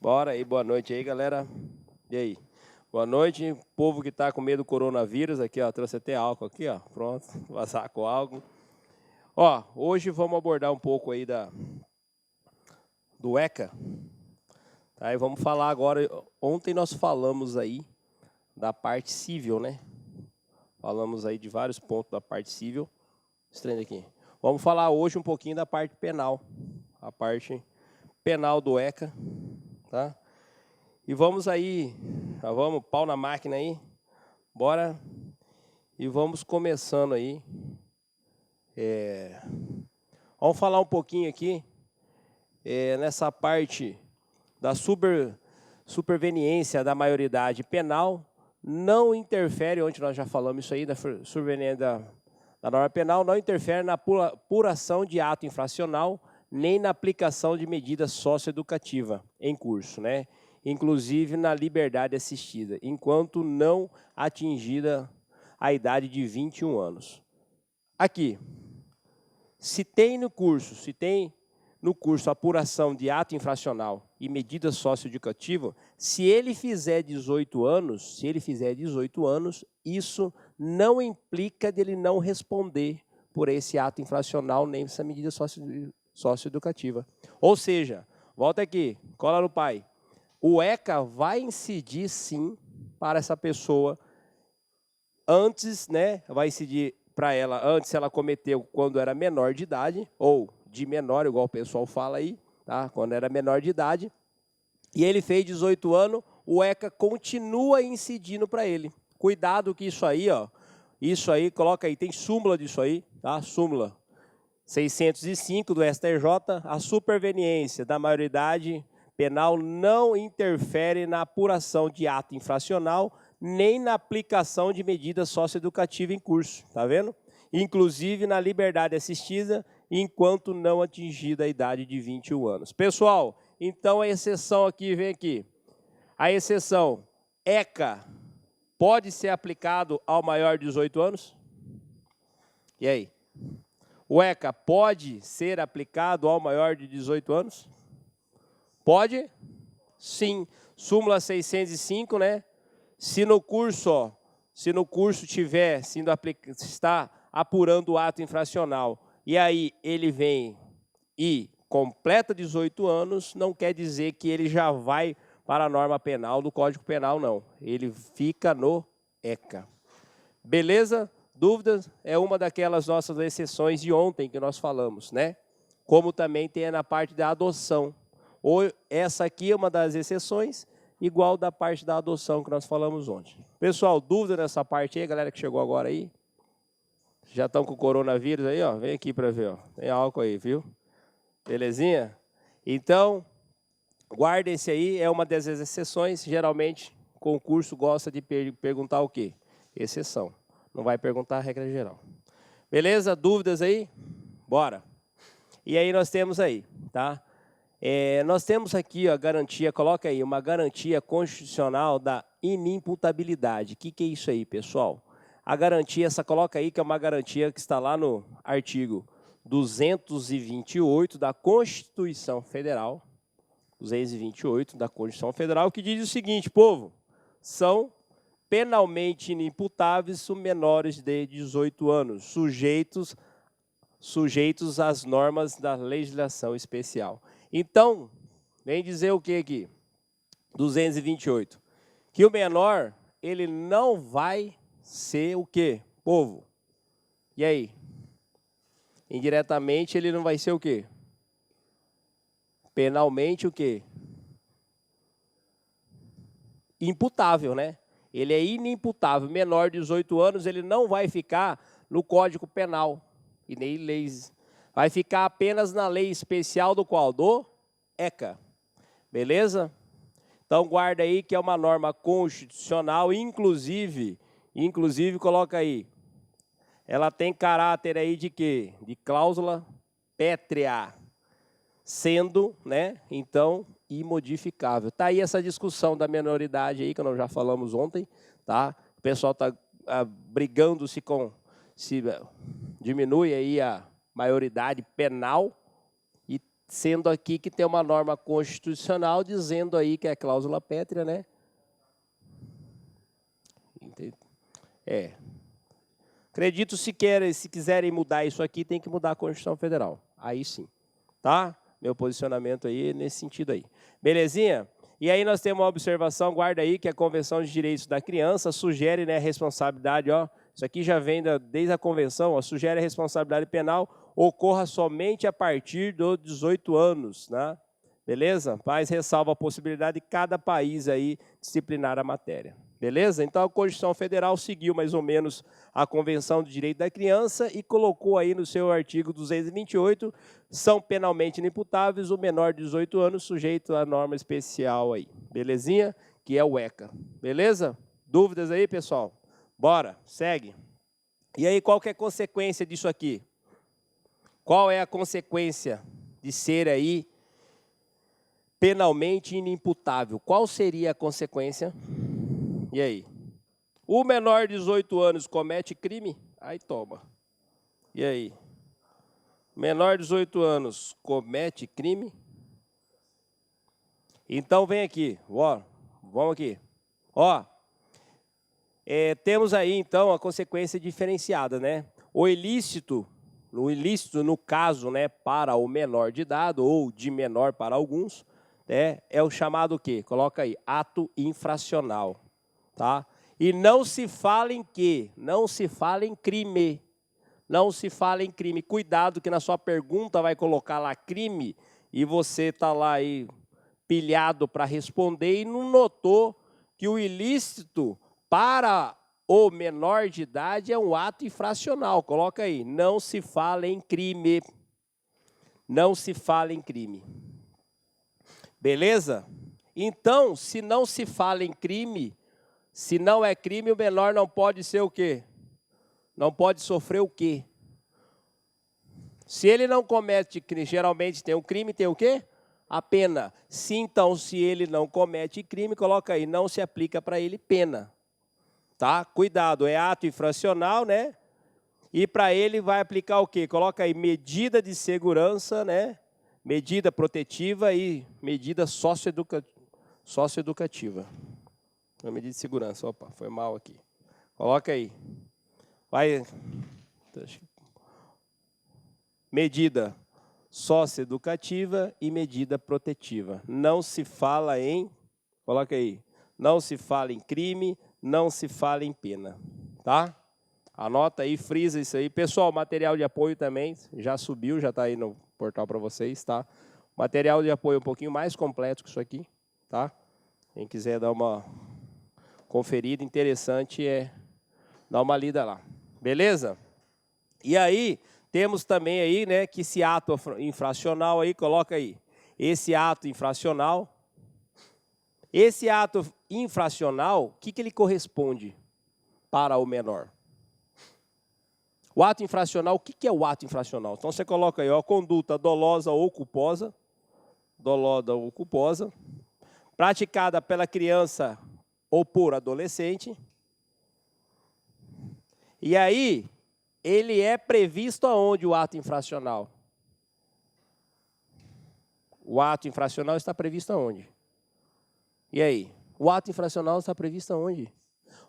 Bora aí, boa noite aí, galera. E aí? Boa noite, povo que tá com medo do coronavírus aqui, ó. Trouxe até álcool aqui, ó. Pronto, vazar com álcool. Ó, hoje vamos abordar um pouco aí do ECA. Tá? E vamos falar agora. Ontem nós falamos aí da parte civil, né? Falamos aí de vários pontos da parte civil. Estranho aqui. Vamos falar hoje um pouquinho da parte penal. A parte penal do ECA, tá? E vamos aí, vamos, pau na máquina aí, bora, e vamos começando aí. Vamos falar um pouquinho aqui, nessa parte da superveniência da maioridade penal, não interfere, onde nós já falamos isso aí, da superveniência da norma penal, não interfere na apuração de ato infracional, nem na aplicação de medida socioeducativa em curso, né? Inclusive na liberdade assistida, enquanto não atingida a idade de 21 anos. Aqui, se tem no curso apuração de ato infracional e medida socioeducativa, se ele fizer 18 anos, isso não implica dele não responder por esse ato infracional nem essa medida socioeducativa. Ou seja, volta aqui, cola no pai. O ECA vai incidir, sim, para essa pessoa antes, né? Vai incidir para ela antes, se ela cometeu quando era menor de idade, ou de menor, igual o pessoal fala aí, tá? Quando era menor de idade, e ele fez 18 anos, o ECA continua incidindo para ele. Cuidado que isso aí, ó, coloca aí, tem súmula disso aí, tá? Súmula 605 do STJ, a superveniência da maioridade penal não interfere na apuração de ato infracional, nem na aplicação de medida socioeducativa em curso, tá vendo? Inclusive na liberdade assistida, enquanto não atingida a idade de 21 anos. Pessoal, então a exceção aqui, vem aqui. A exceção, ECA, pode ser aplicado ao maior de 18 anos? E aí? O ECA pode ser aplicado ao maior de 18 anos? Pode? Sim. Súmula 605, né? Se no curso está apurando o ato infracional e aí ele vem e completa 18 anos, não quer dizer que ele já vai para a norma penal do Código Penal, não. Ele fica no ECA. Beleza? Dúvidas? É uma daquelas nossas exceções de ontem que nós falamos, né? Como também tem na parte da adoção. Ou essa aqui é uma das exceções, igual da parte da adoção que nós falamos ontem. Pessoal, dúvida nessa parte aí, galera que chegou agora aí? Já estão com o coronavírus aí, ó? Vem aqui para ver, ó. Tem álcool aí, viu? Belezinha? Então, guardem esse aí, é uma das exceções. Geralmente, concurso gosta de perguntar o quê? Exceção. Não vai perguntar a regra geral. Beleza? Dúvidas aí? Bora. E aí nós temos aí, tá? Nós temos aqui a garantia, coloca aí, uma garantia constitucional da inimputabilidade. O que é isso aí, pessoal? A garantia, coloca aí que é uma garantia que está lá no artigo 228 da Constituição Federal, 228 da Constituição Federal, que diz o seguinte, povo, são penalmente inimputáveis os menores de 18 anos, sujeitos às normas da legislação especial. Então, vem dizer o que aqui? 228. Que o menor, ele não vai ser o quê? Povo. E aí? Indiretamente, ele não vai ser o quê? Penalmente, o quê? Imputável, né? Ele é inimputável. Menor de 18 anos, ele não vai ficar no Código Penal e nem leis. Vai ficar apenas na lei especial do qual? Do ECA. Beleza? Então, guarda aí que é uma norma constitucional, inclusive coloca aí, ela tem caráter aí de quê? De cláusula pétrea, sendo, né, então, imodificável. Tá aí essa discussão da menoridade aí, que nós já falamos ontem, tá? O pessoal está brigando se diminui aí a maioridade penal, e sendo aqui que tem uma norma constitucional dizendo aí que é a cláusula pétrea, né? Acredito se quiserem mudar isso aqui, tem que mudar a Constituição Federal. Aí sim, tá? Meu posicionamento aí nesse sentido aí. Belezinha? E aí nós temos uma observação, guarda aí, que a Convenção de Direitos da Criança sugere, né, a responsabilidade, ó, isso aqui já vem desde a Convenção, ó, sugere a responsabilidade penal ocorra somente a partir dos 18 anos, né? Beleza? Mas ressalva a possibilidade de cada país aí disciplinar a matéria. Beleza? Então a Constituição Federal seguiu mais ou menos a Convenção de Direito da Criança e colocou aí no seu artigo 228, são penalmente inimputáveis o menor de 18 anos sujeito à norma especial aí. Belezinha? Que é o ECA. Beleza? Dúvidas aí, pessoal? Bora, segue. E aí, qual que é a consequência disso aqui? Qual é a consequência de ser aí penalmente inimputável? Qual seria a consequência? E aí? O menor de 18 anos comete crime? Aí toma. E aí? Menor de 18 anos comete crime? Então vem aqui, ó, vamos aqui. Ó, temos aí então a consequência diferenciada, né? O ilícito, no caso, né, para o menor de idade ou de menor para alguns, é o chamado o quê? Coloca aí, ato infracional, tá? E não se fala em quê? Não se fala em crime. Não se fala em crime. Cuidado que na sua pergunta vai colocar lá crime e você está lá aí pilhado para responder e não notou que o ilícito para o menor de idade é um ato infracional. Coloca aí, não se fala em crime. Não se fala em crime. Beleza? Então, se não se fala em crime, se não é crime, o menor não pode ser o quê? Não pode sofrer o quê? Se ele não comete crime, geralmente tem um crime, tem o quê? A pena. Se então, se ele não comete crime, coloca aí, não se aplica para ele pena. Tá? Cuidado, é ato infracional, né? E para ele vai aplicar o quê? Coloca aí medida de segurança, né? Medida protetiva e medida socioeducativa. Medida de segurança, opa, foi mal aqui. Coloca aí. Vai. Medida socioeducativa e medida protetiva. Não se fala em, coloca aí, não se fala em crime, não se fala em pena, tá? Anota aí, frisa isso aí. Pessoal, material de apoio também já subiu, já está aí no portal para vocês, tá? Material de apoio um pouquinho mais completo que isso aqui, tá? Quem quiser dar uma conferida, interessante é dar uma lida lá. Beleza? E aí, temos também aí, né, que esse ato infracional aí, coloca aí, esse ato infracional, o que ele corresponde para o menor? O ato infracional, o que é o ato infracional? Então, você coloca aí, ó, conduta dolosa ou culposa, praticada pela criança ou por adolescente, e aí, ele é previsto aonde o ato infracional? O ato infracional está previsto aonde? E aí? O ato infracional está previsto aonde?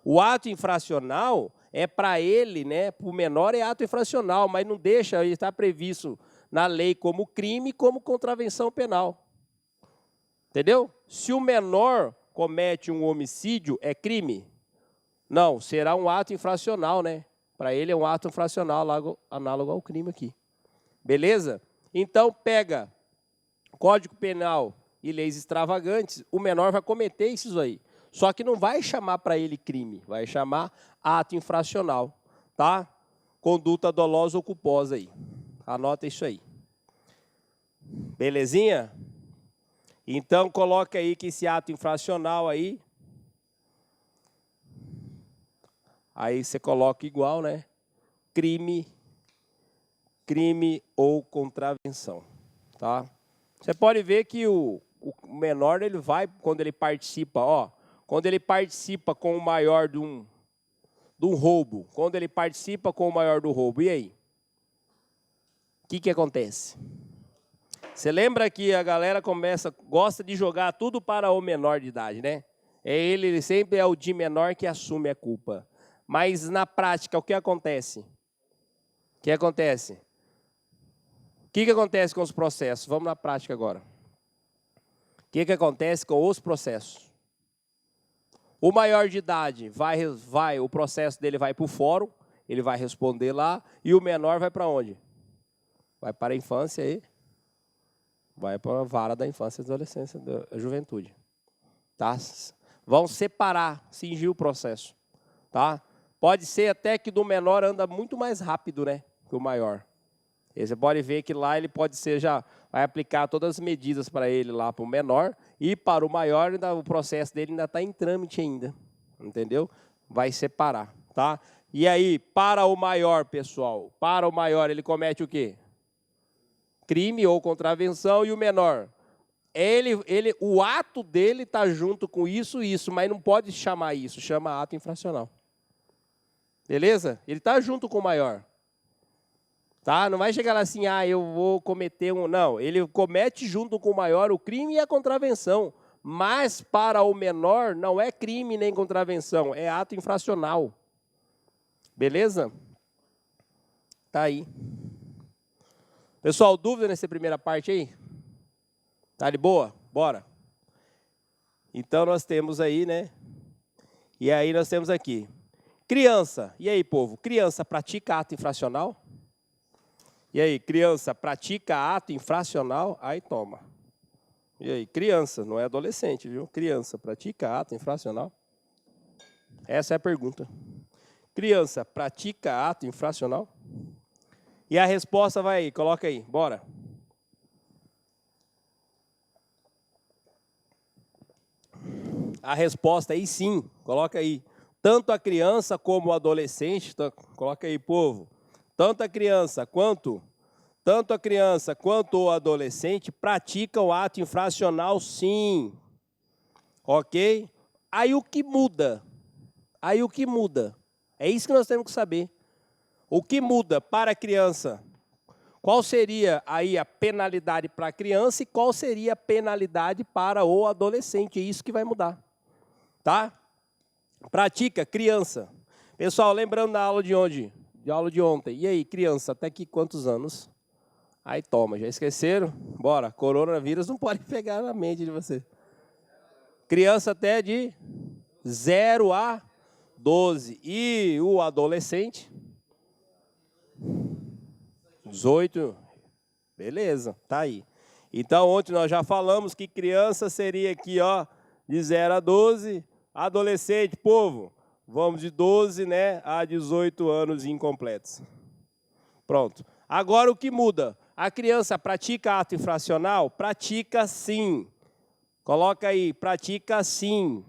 O ato infracional é para ele, né? Para o menor é ato infracional, mas não deixa, ele está previsto na lei como crime, como contravenção penal. Entendeu? Se o menor comete um homicídio, é crime? Não, será um ato infracional, né? Para ele é um ato infracional análogo ao crime aqui. Beleza? Então, pega Código Penal e leis extravagantes, o menor vai cometer isso aí. Só que não vai chamar para ele crime, vai chamar ato infracional, tá? Conduta dolosa ou culposa aí. Anota isso aí. Belezinha? Então, coloca aí que esse ato infracional aí, você coloca igual, né? Crime ou contravenção, tá? Você pode ver que o menor, ele vai, quando ele participa, ó, quando ele participa com o maior de um roubo, quando ele participa com o maior do roubo, e aí? O que acontece? Você lembra que a galera gosta de jogar tudo para o menor de idade, né? Ele sempre é o de menor que assume a culpa. Mas na prática, o que acontece? O que acontece? O que acontece com os processos? Vamos na prática agora. O que acontece com os processos? O maior de idade o processo dele vai para o fórum, ele vai responder lá, e o menor vai para onde? Vai para a infância e vai para a vara da infância e adolescência, da juventude. Tá? Vão separar, cingir o processo. Tá? Pode ser até que do menor anda muito mais rápido, né, que o maior. E você pode ver que lá ele pode ser, já vai aplicar todas as medidas para ele lá para o menor, e para o maior o processo dele ainda está em trâmite ainda. Entendeu? Vai separar. Tá? E aí, para o maior, pessoal, para o maior ele comete o quê? Crime ou contravenção, e o menor? O ato dele está junto com isso, mas não pode chamar isso, chama ato infracional. Beleza? Ele está junto com o maior. Tá? Não vai chegar lá assim, eu vou cometer um... Não, ele comete junto com o maior o crime e a contravenção. Mas para o menor não é crime nem contravenção, é ato infracional. Beleza? Tá aí. Pessoal, dúvida nessa primeira parte aí? Tá de boa? Bora. Então, nós temos aí, né? E aí, nós temos aqui. Criança. E aí, povo? Criança pratica ato infracional? E aí, criança pratica ato infracional? Aí, toma. E aí, criança, não é adolescente, viu? Criança pratica ato infracional? Essa é a pergunta. Criança pratica ato infracional? E a resposta vai aí, coloca aí, bora. A resposta aí sim, coloca aí. Tanto a criança como o adolescente, coloca aí, povo. Tanto a criança quanto o adolescente praticam o ato infracional sim. Ok? Aí o que muda? É isso que nós temos que saber. O que muda para a criança? Qual seria aí a penalidade para a criança e qual seria a penalidade para o adolescente? É isso que vai mudar. Tá? Pratica, criança. Pessoal, lembrando da aula de onde? De aula de ontem. E aí, criança, até que quantos anos? Aí toma, já esqueceram? Bora, coronavírus não pode pegar na mente de você. Criança até de 0 a 12. E o adolescente? 18. Beleza, tá aí. Então, ontem nós já falamos que criança seria aqui, ó, de 0 a 12. Adolescente, povo, vamos de 12, né, a 18 anos incompletos. Pronto. Agora o que muda? A criança pratica ato infracional? Pratica sim. Coloca aí, pratica sim.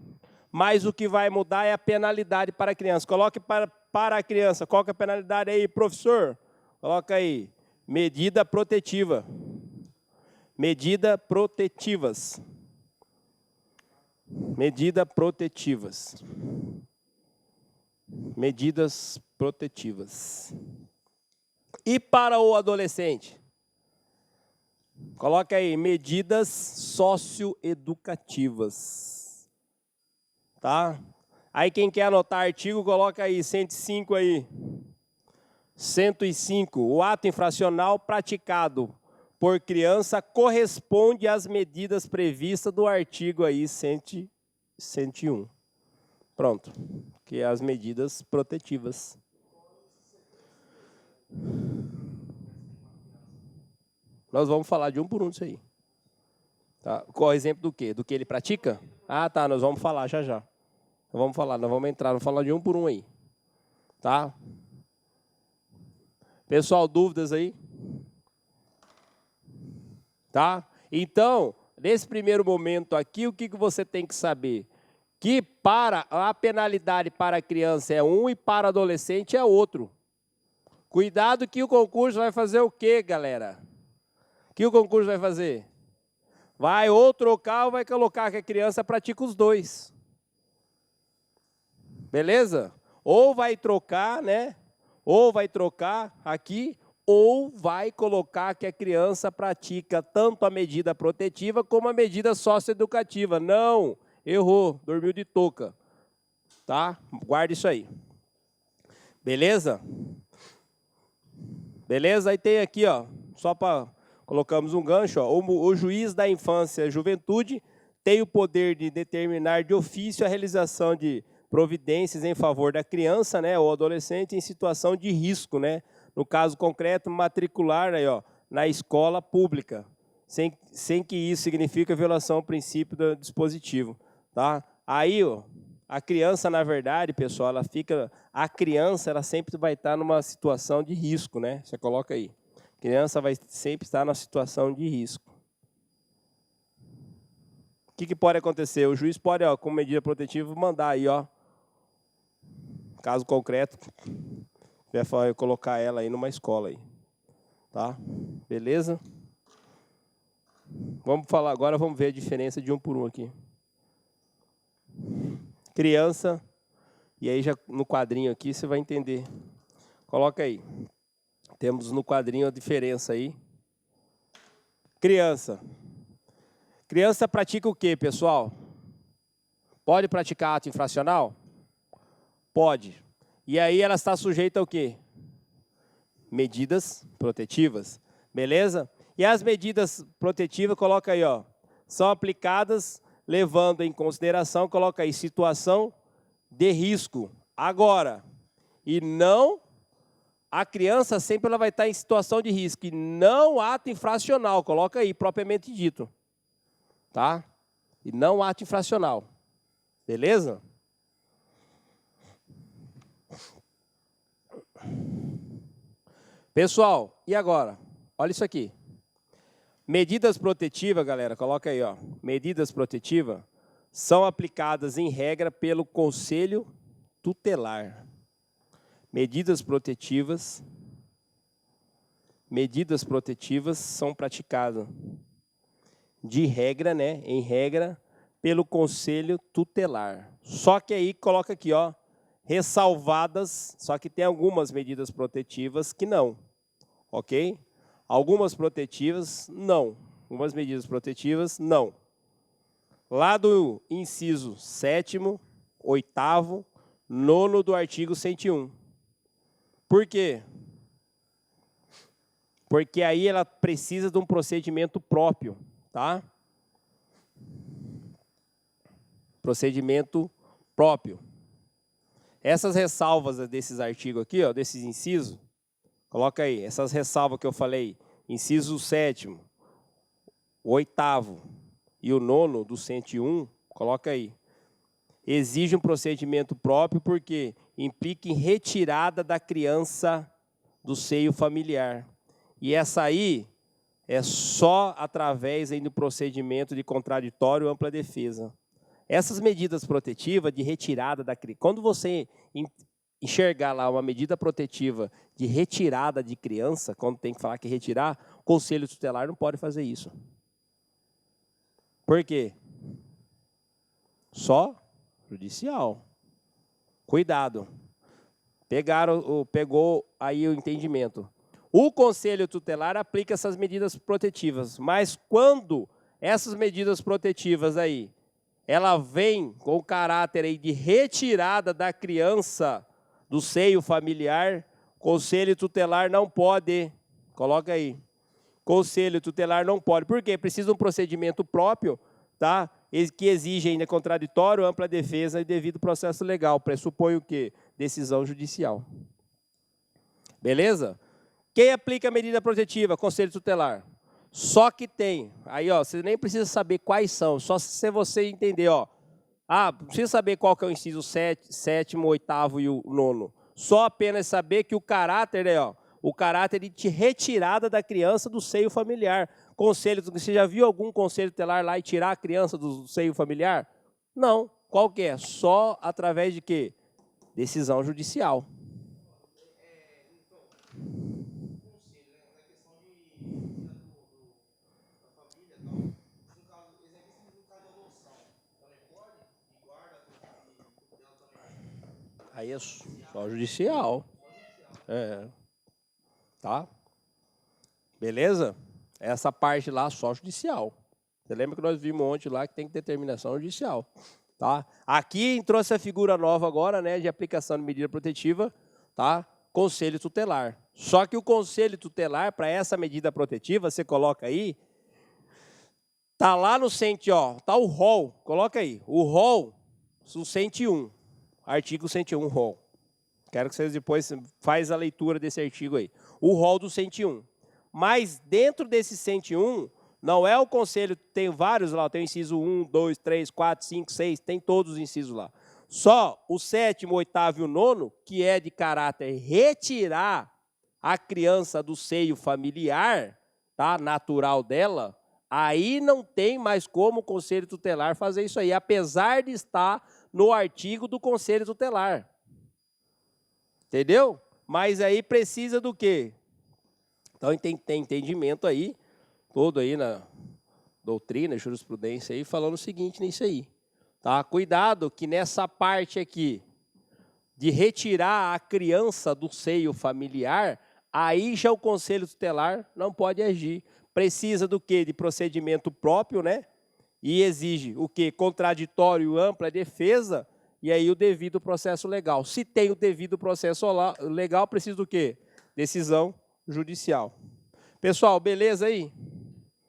Mas o que vai mudar é a penalidade para a criança. Coloque para a criança. Qual que é a penalidade aí, professor? Coloca aí, medida protetiva. Medida protetivas. Medida protetivas. Medidas protetivas. E para o adolescente? Coloca aí, medidas socioeducativas. Tá? Aí quem quer anotar artigo, coloca aí, 105 aí. 105. O ato infracional praticado por criança corresponde às medidas previstas do artigo aí 101. Pronto. Que é as medidas protetivas. Nós vamos falar de um por um disso aí. Tá? Qual é o exemplo do quê? Do que ele pratica? Ah, tá, nós vamos falar já já. Vamos falar, nós vamos entrar, vamos falar de um por um aí. Tá? Pessoal, dúvidas aí? Tá? Então, nesse primeiro momento aqui, o que você tem que saber? Que para a penalidade para a criança é um e para o adolescente é outro. Cuidado que o concurso vai fazer o quê, galera? O que o concurso vai fazer? Vai ou trocar ou vai colocar que a criança pratica os dois. Beleza? Ou vai trocar, né? Ou vai trocar aqui, ou vai colocar que a criança pratica tanto a medida protetiva como a medida socioeducativa. Não, errou, dormiu de touca. Tá? Guarda isso aí. Beleza? Beleza? Aí tem aqui, ó, só para colocamos um gancho, ó, o juiz da infância e juventude tem o poder de determinar de ofício a realização de providências em favor da criança, né, ou adolescente em situação de risco, né? No caso concreto, matricular aí, ó, na escola pública, sem que isso signifique violação ao princípio do dispositivo, tá? Aí, ó, a criança, na verdade, pessoal, a criança ela sempre vai estar numa situação de risco, né? Você coloca aí. A criança vai sempre estar numa situação de risco. O que pode acontecer? O juiz pode, ó, com medida protetiva, mandar aí, ó, caso concreto, vai colocar ela aí numa escola aí, tá? Beleza? Vamos falar agora, vamos ver a diferença de um por um aqui. Criança, e aí já no quadrinho aqui você vai entender. Coloca aí. Temos no quadrinho a diferença aí. Criança. Criança pratica o quê, pessoal? Pode praticar ato infracional? Pode. E aí ela está sujeita ao quê? Medidas protetivas. Beleza? E as medidas protetivas, coloca aí, ó, são aplicadas levando em consideração, coloca aí, situação de risco. Agora, e não, a criança sempre ela vai estar em situação de risco, e não ato infracional, coloca aí, propriamente dito. Tá? E não ato infracional. Beleza? Pessoal, e agora? Olha isso aqui. Medidas protetivas, galera, coloca aí, ó. Medidas protetivas são aplicadas em regra pelo Conselho Tutelar. Medidas protetivas são praticadas de regra, né, em regra, pelo Conselho Tutelar. Só que aí coloca aqui, ó, ressalvadas, só que tem algumas medidas protetivas que não, ok? Algumas protetivas, não. Algumas medidas protetivas, não. Lá do inciso 7º, 8º, 9º do artigo 101. Por quê? Porque aí ela precisa de um procedimento próprio, tá? Procedimento próprio. Essas ressalvas desses artigos aqui, ó, desses incisos, coloca aí, essas ressalvas que eu falei, inciso 7º, o 8º e o 9º do 101, coloca aí. Exige um procedimento próprio porque implica em retirada da criança do seio familiar. E essa aí é só através aí do procedimento de contraditório ou ampla defesa. Essas medidas protetivas de retirada da criança, quando você enxergar lá uma medida protetiva de retirada de criança, quando tem que falar que retirar, o Conselho Tutelar não pode fazer isso. Por quê? Só judicial. Cuidado. Pegou aí o entendimento. O Conselho Tutelar aplica essas medidas protetivas, mas quando essas medidas protetivas aí, ela vem com o caráter aí de retirada da criança do seio familiar, Conselho Tutelar não pode, coloca aí, Conselho Tutelar não pode, por quê? Precisa de um procedimento próprio, tá? Que exige ainda contraditório, ampla defesa e devido processo legal, pressupõe o quê? Decisão judicial. Beleza? Quem aplica a medida protetiva? Conselho Tutelar. Só que tem, aí ó, você nem precisa saber quais são, só se você entender, ó. Ah, não precisa saber qual que é o inciso 7º, 8º e o 9º. Só apenas saber que o caráter é, ó, o caráter de retirada da criança do seio familiar. Conselho, você já viu algum conselho tutelar lá e tirar a criança do seio familiar? Não. Qual que é? Só através de quê? Decisão judicial. Aí é só judicial. É. Tá? Beleza? Essa parte lá só judicial. Você lembra que nós vimos ontem lá que tem determinação judicial. Tá? Aqui entrou essa figura nova agora, né, de aplicação de medida protetiva, tá? Conselho tutelar. Só que o conselho tutelar, para essa medida protetiva, você coloca aí, tá lá no 100, ó, tá o rol, coloca aí, o rol, o 101, artigo 101, rol. Quero que vocês depois faz a leitura desse artigo aí. O rol do 101. Mas dentro desse 101, não é o conselho, tem vários lá, tem o inciso 1, 2, 3, 4, 5, 6, tem todos os incisos lá. Só o 7º, 8º e o 9º, que é de caráter retirar a criança do seio familiar, tá, natural dela, aí não tem mais como o conselho tutelar fazer isso aí, apesar de estar no artigo do conselho tutelar. Entendeu? Mas aí precisa do quê? Então tem entendimento aí, todo aí na doutrina, jurisprudência aí, falando o seguinte nisso aí. Tá? Cuidado que nessa parte aqui, de retirar a criança do seio familiar, aí já o conselho tutelar não pode agir. Precisa do quê? De procedimento próprio, né? E exige o quê? Contraditório, ampla defesa, e aí o devido processo legal. Se tem o devido processo legal, precisa do quê? Decisão judicial. Pessoal, beleza aí?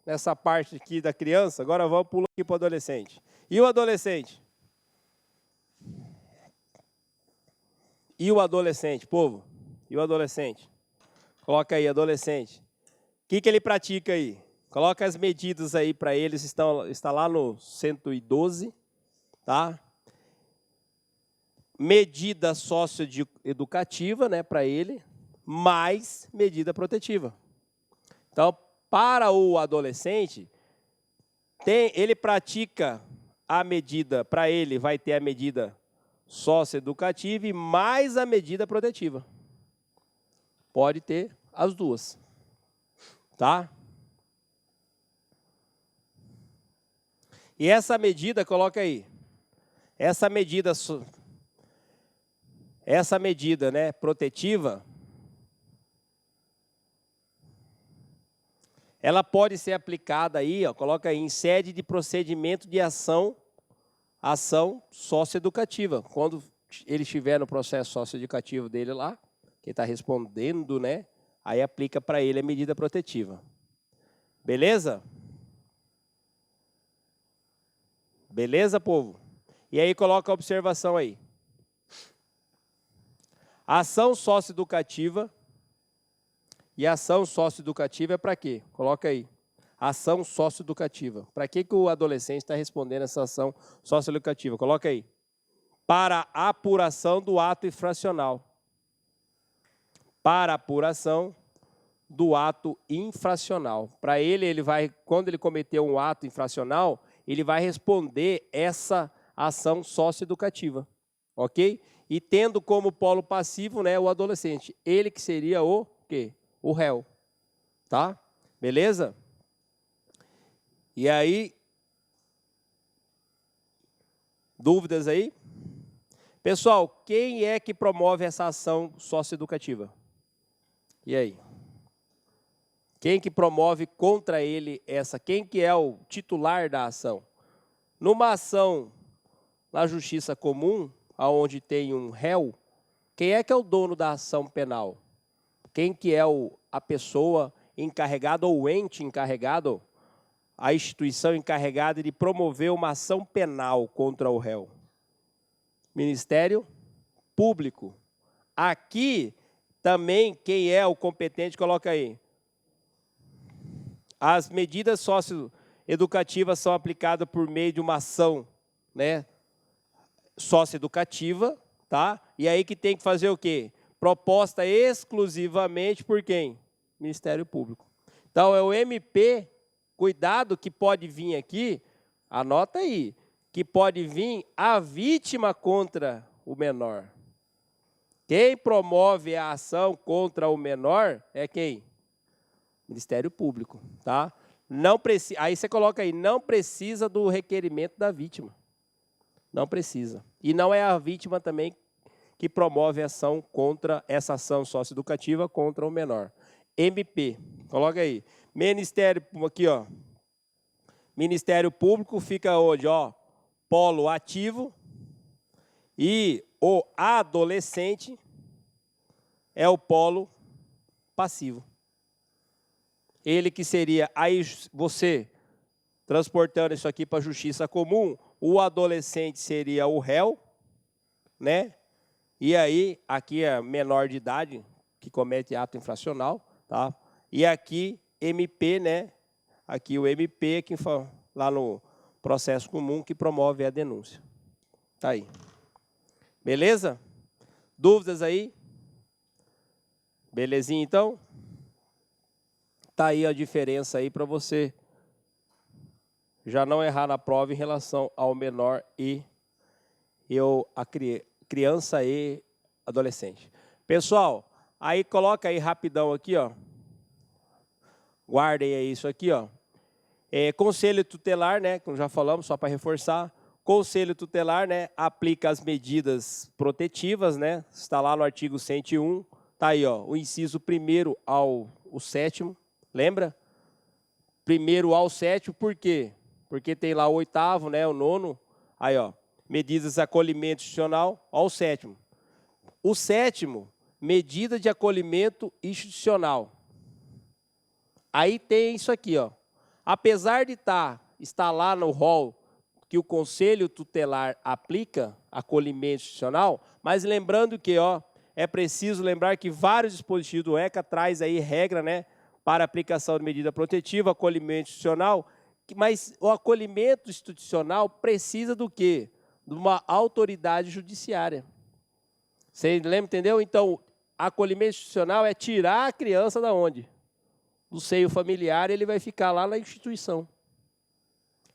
Nessa parte aqui da criança, agora vamos pular aqui para o adolescente. E o adolescente? E o adolescente, povo? E o adolescente? Coloca aí, adolescente. O que ele pratica aí? Coloca as medidas aí para eles, está lá no 112, tá? Medida socioeducativa, né, para ele, mais medida protetiva. Então, para o adolescente, ele pratica a medida, para ele vai ter a medida socioeducativa e mais a medida protetiva. Pode ter as duas, tá? E essa medida, coloca aí, essa medida, né, protetiva, ela pode ser aplicada aí, ó, coloca aí, em sede de procedimento de ação socioeducativa. Quando ele estiver no processo socioeducativo dele lá, que está respondendo, né, aí aplica para ele a medida protetiva. Beleza? Beleza, povo? E aí coloca a observação aí. Ação socioeducativa. E ação socioeducativa é para quê? Coloca aí. Ação socioeducativa. Para que o adolescente está respondendo essa ação socioeducativa? Coloca aí. Para a apuração do ato infracional. Para a apuração do ato infracional. Para ele vai, quando ele cometeu um ato infracional, ele vai responder essa ação socioeducativa, ok? E tendo como polo passivo, né, o adolescente, ele que seria o quê? O réu, tá? Beleza? E aí, dúvidas aí? Pessoal, quem é que promove essa ação socioeducativa? E aí? Quem que promove contra ele essa? Quem que é o titular da ação? Numa ação na justiça comum, onde tem um réu, quem é que é o dono da ação penal? Quem que é a pessoa encarregada ou o ente encarregado, a instituição encarregada de promover uma ação penal contra o réu? Ministério Público. Aqui também quem é o competente, coloca aí. As medidas socioeducativas são aplicadas por meio de uma ação, né, socioeducativa, tá? E aí que tem que fazer o quê? Proposta exclusivamente por quem? Ministério Público. Então, é o MP, cuidado que pode vir aqui, anota aí, que pode vir a vítima contra o menor. Quem promove a ação contra o menor é quem? Ministério Público, tá? Não precisa, aí você coloca aí, não precisa do requerimento da vítima. Não precisa. E não é a vítima também que promove a ação contra essa ação socioeducativa contra o menor. MP. Coloca aí. Ministério, aqui, ó. Ministério Público fica onde, ó? Polo ativo. E o adolescente é o polo passivo. Ele que seria, aí você, transportando isso aqui para a justiça comum, o adolescente seria o réu, né? E aí, aqui é menor de idade, que comete ato infracional, tá? E aqui, MP, né? Aqui o MP, que lá no processo comum, que promove a denúncia. Tá aí. Beleza? Dúvidas aí? Belezinha, então? Tá aí a diferença aí para você já não errar na prova em relação ao menor e a criança e adolescente. Pessoal, aí coloca aí rapidão aqui, ó. Guardem aí isso aqui, ó. Conselho tutelar, né, como já falamos, só para reforçar. Conselho tutelar, né, aplica as medidas protetivas, né? Está lá no artigo 101. Tá aí, ó, o inciso 1º ao 7º. Lembra? 1º ao 7º, por quê? Porque tem lá o 8º, né, o 9º. Aí, ó, medidas de acolhimento institucional ao 7º. O 7º, medida de acolhimento institucional. Aí tem isso aqui, ó. Apesar de estar lá no rol que o Conselho Tutelar aplica, acolhimento institucional, mas lembrando que, ó, é preciso lembrar que vários dispositivos do ECA traz aí regra, né, para aplicação de medida protetiva, acolhimento institucional, mas o acolhimento institucional precisa do quê? De uma autoridade judiciária. Você lembra, entendeu? Então, acolhimento institucional é tirar a criança da onde? Do seio familiar, ele vai ficar lá na instituição.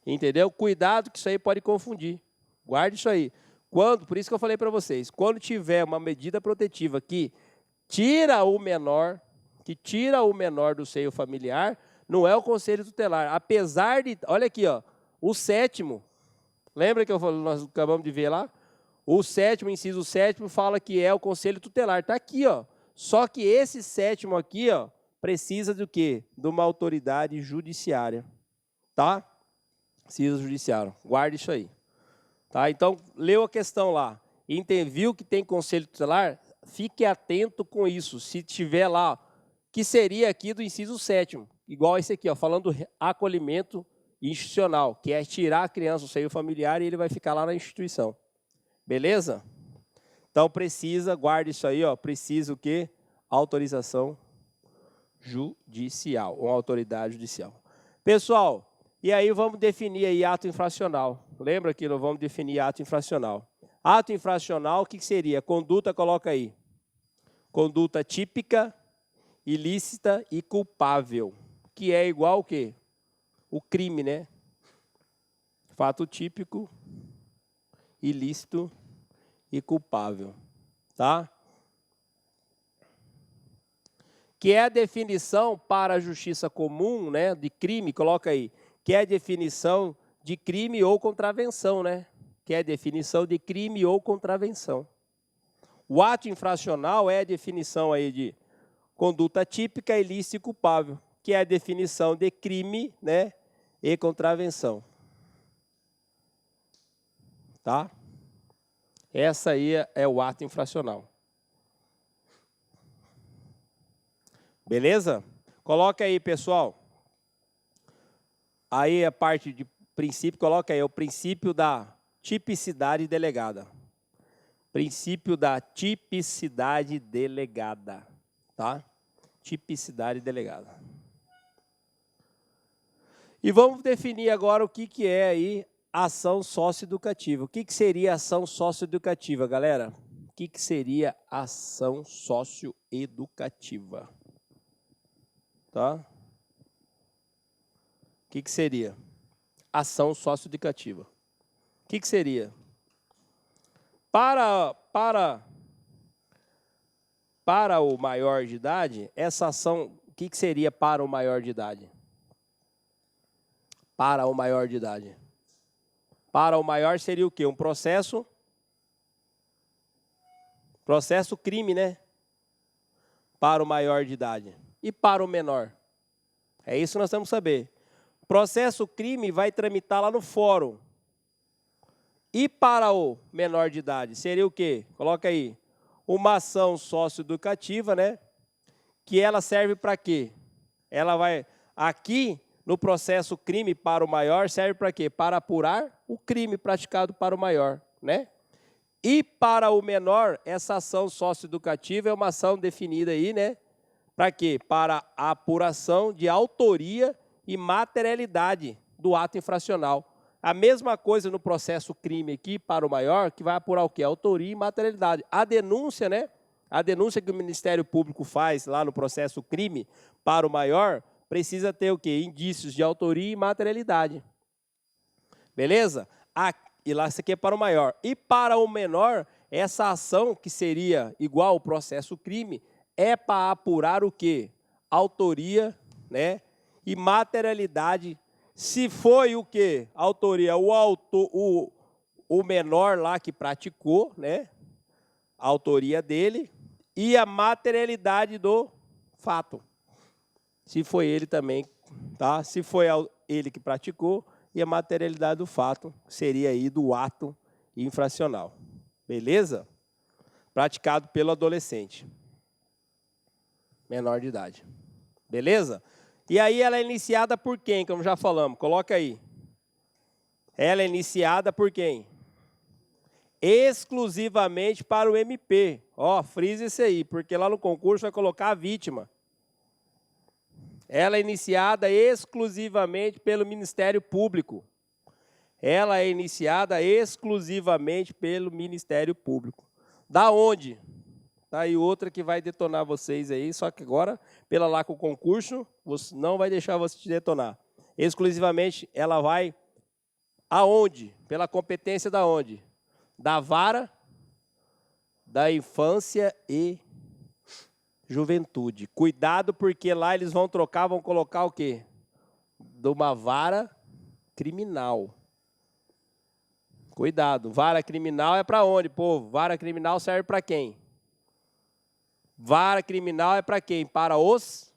Entendeu? Cuidado que isso aí pode confundir. Guarde isso aí. Por isso que eu falei para vocês, quando tiver uma medida protetiva que tira o menor do seio familiar, não é o Conselho Tutelar. Apesar de, olha aqui, ó, o 7º, lembra que nós acabamos de ver lá? O 7º, inciso 7º, fala que é o Conselho Tutelar. Está aqui, ó. Só que esse 7º aqui, ó, precisa do quê? De uma autoridade judiciária. Tá? Precisa judiciário. Guarde isso aí. Tá? Então, leu a questão lá. Viu que tem Conselho Tutelar? Fique atento com isso. Se tiver lá, que seria aqui do inciso 7º. Igual esse aqui, ó, falando do acolhimento institucional, que é tirar a criança do seio familiar e ele vai ficar lá na instituição. Beleza? Então, guarde isso aí, ó, precisa o quê? Autorização judicial, uma autoridade judicial. Pessoal, e aí vamos definir aí ato infracional. Lembra que nós vamos definir ato infracional. Ato infracional, o que seria? Conduta, coloca aí. Conduta típica, ilícita e culpável, que é igual o quê? O crime, né? Fato típico, ilícito e culpável, tá? Que é a definição para a justiça comum, né, de crime, coloca aí, que é a definição de crime ou contravenção, né? Que é a definição de crime ou contravenção. O ato infracional é a definição aí de conduta típica, ilícita e culpável, que é a definição de crime, né, e contravenção. Tá? Essa aí é o ato infracional. Beleza? Coloca aí, pessoal. Aí a parte de princípio, coloca aí o princípio da tipicidade delegada. Princípio da tipicidade delegada, tá? Tipicidade delegada. E vamos definir agora o que é aí ação socioeducativa. O que seria ação socioeducativa, galera? O que seria ação socioeducativa? Tá? O que seria? Ação socioeducativa. O que seria? Para o maior de idade, essa ação, o que seria para o maior de idade? Para o maior de idade. Para o maior seria o quê? Um processo crime, né? Para o maior de idade. e para o menor? É isso que nós temos que saber. Processo crime vai tramitar lá no fórum. E para o menor de idade, seria o quê? Coloca aí. Uma ação socioeducativa, né? Que ela serve para quê? Ela vai, aqui no processo crime para o maior, serve para quê? Para apurar o crime praticado para o maior, né? E para o menor, essa ação socioeducativa é uma ação definida aí, né? Para quê? Para a apuração de autoria e materialidade do ato infracional. A mesma coisa no processo crime aqui para o maior, que vai apurar o quê? Autoria e materialidade. A denúncia, né? A denúncia que o Ministério Público faz lá no processo crime para o maior, precisa ter o quê? Indícios de autoria e materialidade. Beleza? E lá isso aqui é para o maior. E para o menor, essa ação que seria igual ao processo crime, é para apurar o quê? Autoria, né? E materialidade. Se foi o quê? Autoria, o menor lá que praticou, né? A autoria dele e a materialidade do fato. Se foi ele também, tá? Se foi ele que praticou e a materialidade do fato seria aí do ato infracional. Beleza? Praticado pelo adolescente. Menor de idade. Beleza? E aí ela é iniciada por quem, como já falamos? Coloca aí. Ela é iniciada por quem? Exclusivamente para o MP. Ó, frisa isso aí, porque lá no concurso vai colocar a vítima. Ela é iniciada exclusivamente pelo Ministério Público. Ela é iniciada exclusivamente pelo Ministério Público. Da onde? Tá aí outra que vai detonar vocês aí, só que agora, pela lá com o concurso, não vai deixar você te detonar. Exclusivamente, ela vai aonde? Pela competência da onde? Da vara da infância e juventude. Cuidado, porque lá eles vão trocar, vão colocar o quê? De uma vara criminal. Cuidado, vara criminal é para onde, povo? Vara criminal serve para quem? Vara criminal é para quem? Para os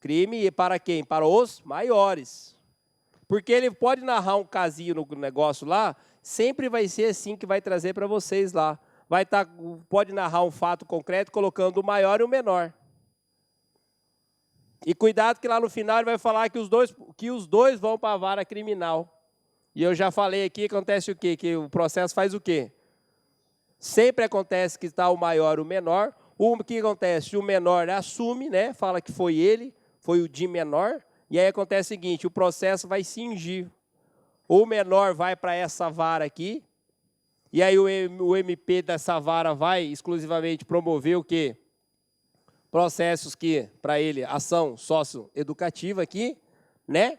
crimes e para quem? Para os maiores. Porque ele pode narrar um casinho no negócio lá, sempre vai ser assim que vai trazer para vocês lá. Pode narrar um fato concreto colocando o maior e o menor. E cuidado que lá no final ele vai falar que os dois vão para a vara criminal. E eu já falei aqui, acontece o quê? Que o processo faz o quê? Sempre acontece que está o maior e o menor. O que acontece? O menor assume, né? Fala que foi ele, foi o de menor. E aí acontece o seguinte, o processo vai cingir. O menor vai para essa vara aqui. E aí o MP dessa vara vai exclusivamente promover o quê? Processos que, para ele, ação socioeducativa aqui, né?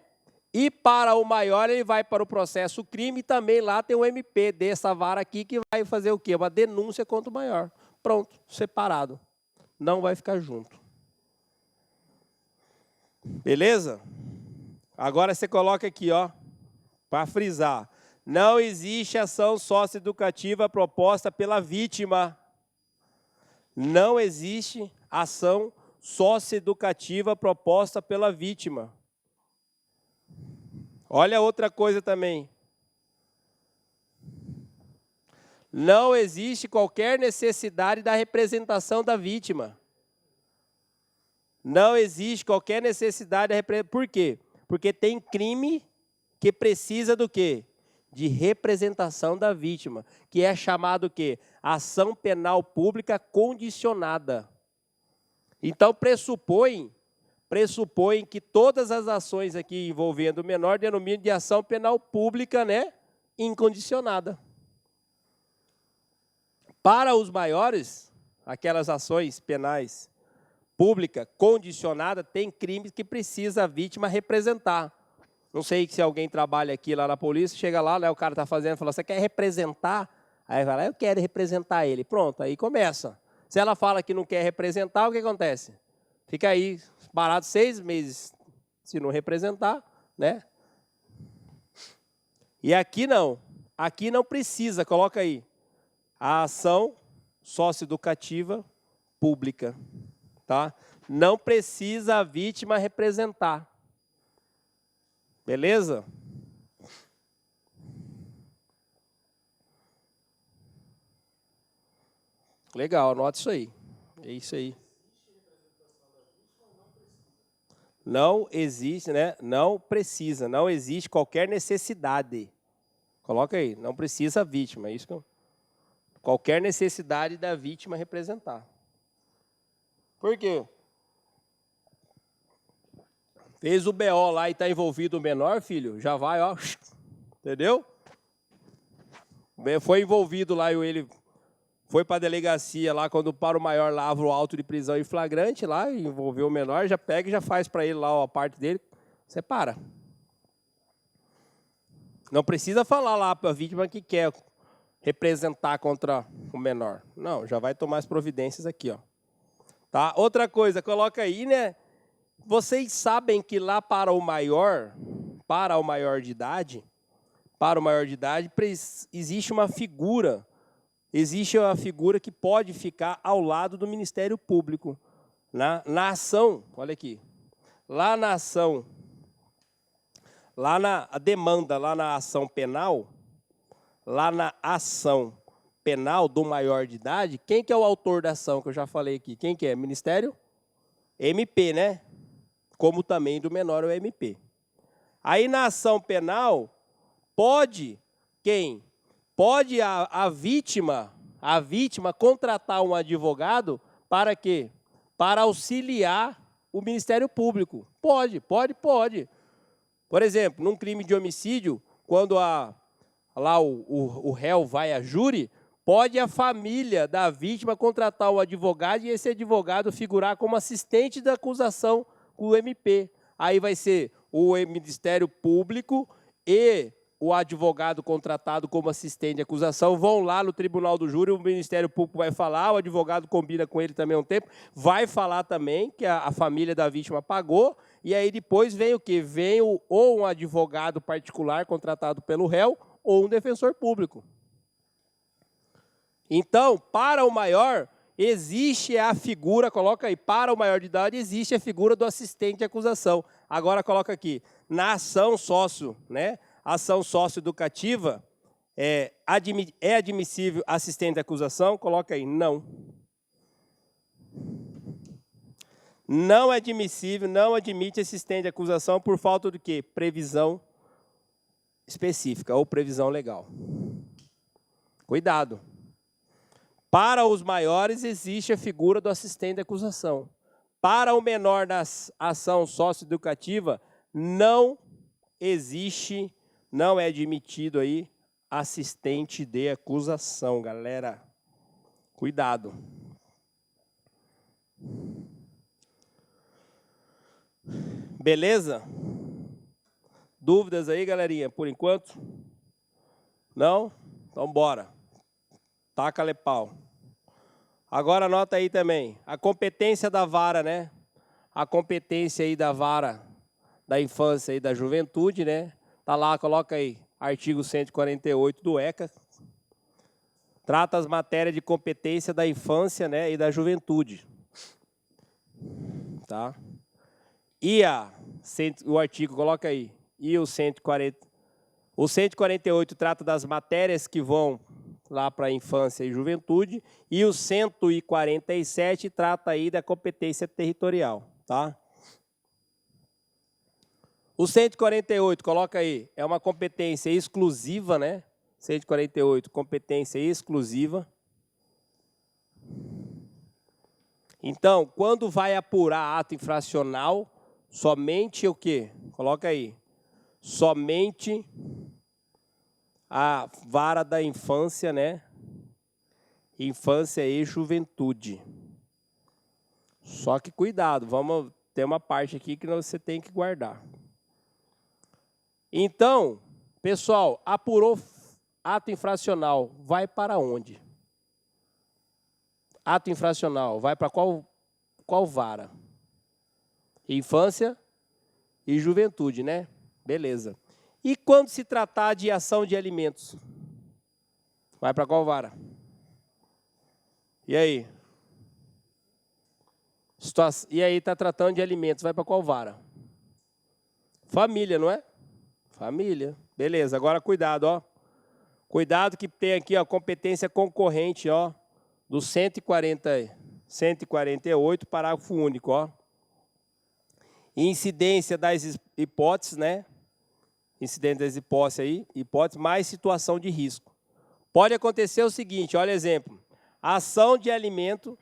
E para o maior, ele vai para o processo crime e também lá tem o MP dessa vara aqui que vai fazer o quê? Uma denúncia contra o maior. Pronto, separado. Não vai ficar junto. Beleza? Agora você coloca aqui, ó, para frisar. Não existe ação socioeducativa proposta pela vítima. Não existe ação socioeducativa proposta pela vítima. Olha outra coisa também. Não existe qualquer necessidade da representação da vítima. Não existe qualquer necessidade da representação. Por quê? Porque tem crime que precisa do quê? De representação da vítima, que é chamado o quê? Ação penal pública condicionada. Então pressupõe que todas as ações aqui envolvendo o menor denominam de ação penal pública, né, incondicionada. Para os maiores, aquelas ações penais pública condicionada, tem crimes que precisa a vítima representar. Não sei se alguém trabalha aqui lá na polícia, chega lá, né, o cara está fazendo, fala, você quer representar? Aí vai lá, eu quero representar ele. Pronto, aí começa. Se ela fala que não quer representar, o que acontece? Fica aí parado 6 meses, se não representar, né? E aqui não precisa, coloca aí, a ação socioeducativa pública, tá? não precisa a vítima representar. Beleza? Legal, anota isso aí. É isso aí. Não existe, né? Não precisa, não existe qualquer necessidade. Coloca aí, não precisa a vítima, é isso que eu... Qualquer necessidade da vítima representar. Por quê? Fez o BO lá e está envolvido o menor, filho, já vai, ó, entendeu? Foi envolvido lá e ele foi para a delegacia lá, quando para o maior lava o auto de prisão em flagrante lá, e envolveu o menor, já pega e já faz para ele lá ó, a parte dele, separa. Não precisa falar lá para a vítima que quer representar contra o menor. Não, já vai tomar as providências aqui, ó. Tá? Outra coisa, coloca aí, né? Vocês sabem que lá para o maior de idade, existe uma figura que pode ficar ao lado do Ministério Público. Na ação, olha aqui, lá na ação, lá na demanda, lá na ação penal, do maior de idade, quem que é o autor da ação que eu já falei aqui? Quem que é? Ministério? MP, né? Como também do menor é o MP. Aí na ação penal, pode quem? Pode a vítima contratar um advogado para quê? Para auxiliar o Ministério Público. Pode. Por exemplo, num crime de homicídio, quando lá o réu vai a júri, pode a família da vítima contratar um advogado e esse advogado figurar como assistente da acusação com o MP. Aí vai ser o Ministério Público e o advogado contratado como assistente de acusação vão lá no tribunal do júri, o Ministério Público vai falar, o advogado combina com ele também um tempo, vai falar também que a família da vítima pagou, e aí depois vem o quê? Vem ou um advogado particular contratado pelo réu ou um defensor público. Então, para o maior, existe a figura, coloca aí, para o maior de idade, existe a figura do assistente de acusação. Agora coloca aqui, na ação sócio, né? Ação socioeducativa, é admissível assistente de acusação? Coloca aí, não. Não é admissível, não admite assistente de acusação por falta de quê? Previsão específica ou previsão legal. Cuidado. Para os maiores existe a figura do assistente de acusação. Para o menor da ação socioeducativa, não existe, não é admitido aí assistente de acusação, galera. Cuidado. Beleza? Dúvidas aí, galerinha, por enquanto? Não? Então, bora. Taca-lhe pau. Agora anota aí também, a competência da vara, né? A competência aí da vara da infância e da juventude, né? Tá lá, coloca aí, artigo 148 do ECA. Trata as matérias de competência da infância, né, e da juventude. Tá? E o artigo, coloca aí, e o 148 trata das matérias que vão lá para a infância e juventude, e o 147 trata aí da competência territorial, tá? O 148, coloca aí, é uma competência exclusiva, né? 148, competência exclusiva. Então, quando vai apurar ato infracional, somente o quê? Coloca aí, somente a vara da infância, né? Infância e juventude. Só que cuidado, vamos ter uma parte aqui que você tem que guardar. Então, pessoal, apurou ato infracional, vai para onde? Ato infracional, vai para qual vara? Infância e juventude, né? Beleza. E quando se tratar de ação de alimentos? Vai para qual vara? E aí? E aí está tratando de alimentos, vai para qual vara? Família, não é? Família. Beleza, agora cuidado, ó. Cuidado que tem aqui, ó, competência concorrente, ó, do 148, parágrafo único, ó. Incidência das hipóteses, né? Incidência das hipóteses aí, hipótese mais situação de risco. Pode acontecer o seguinte, olha exemplo. A ação de alimento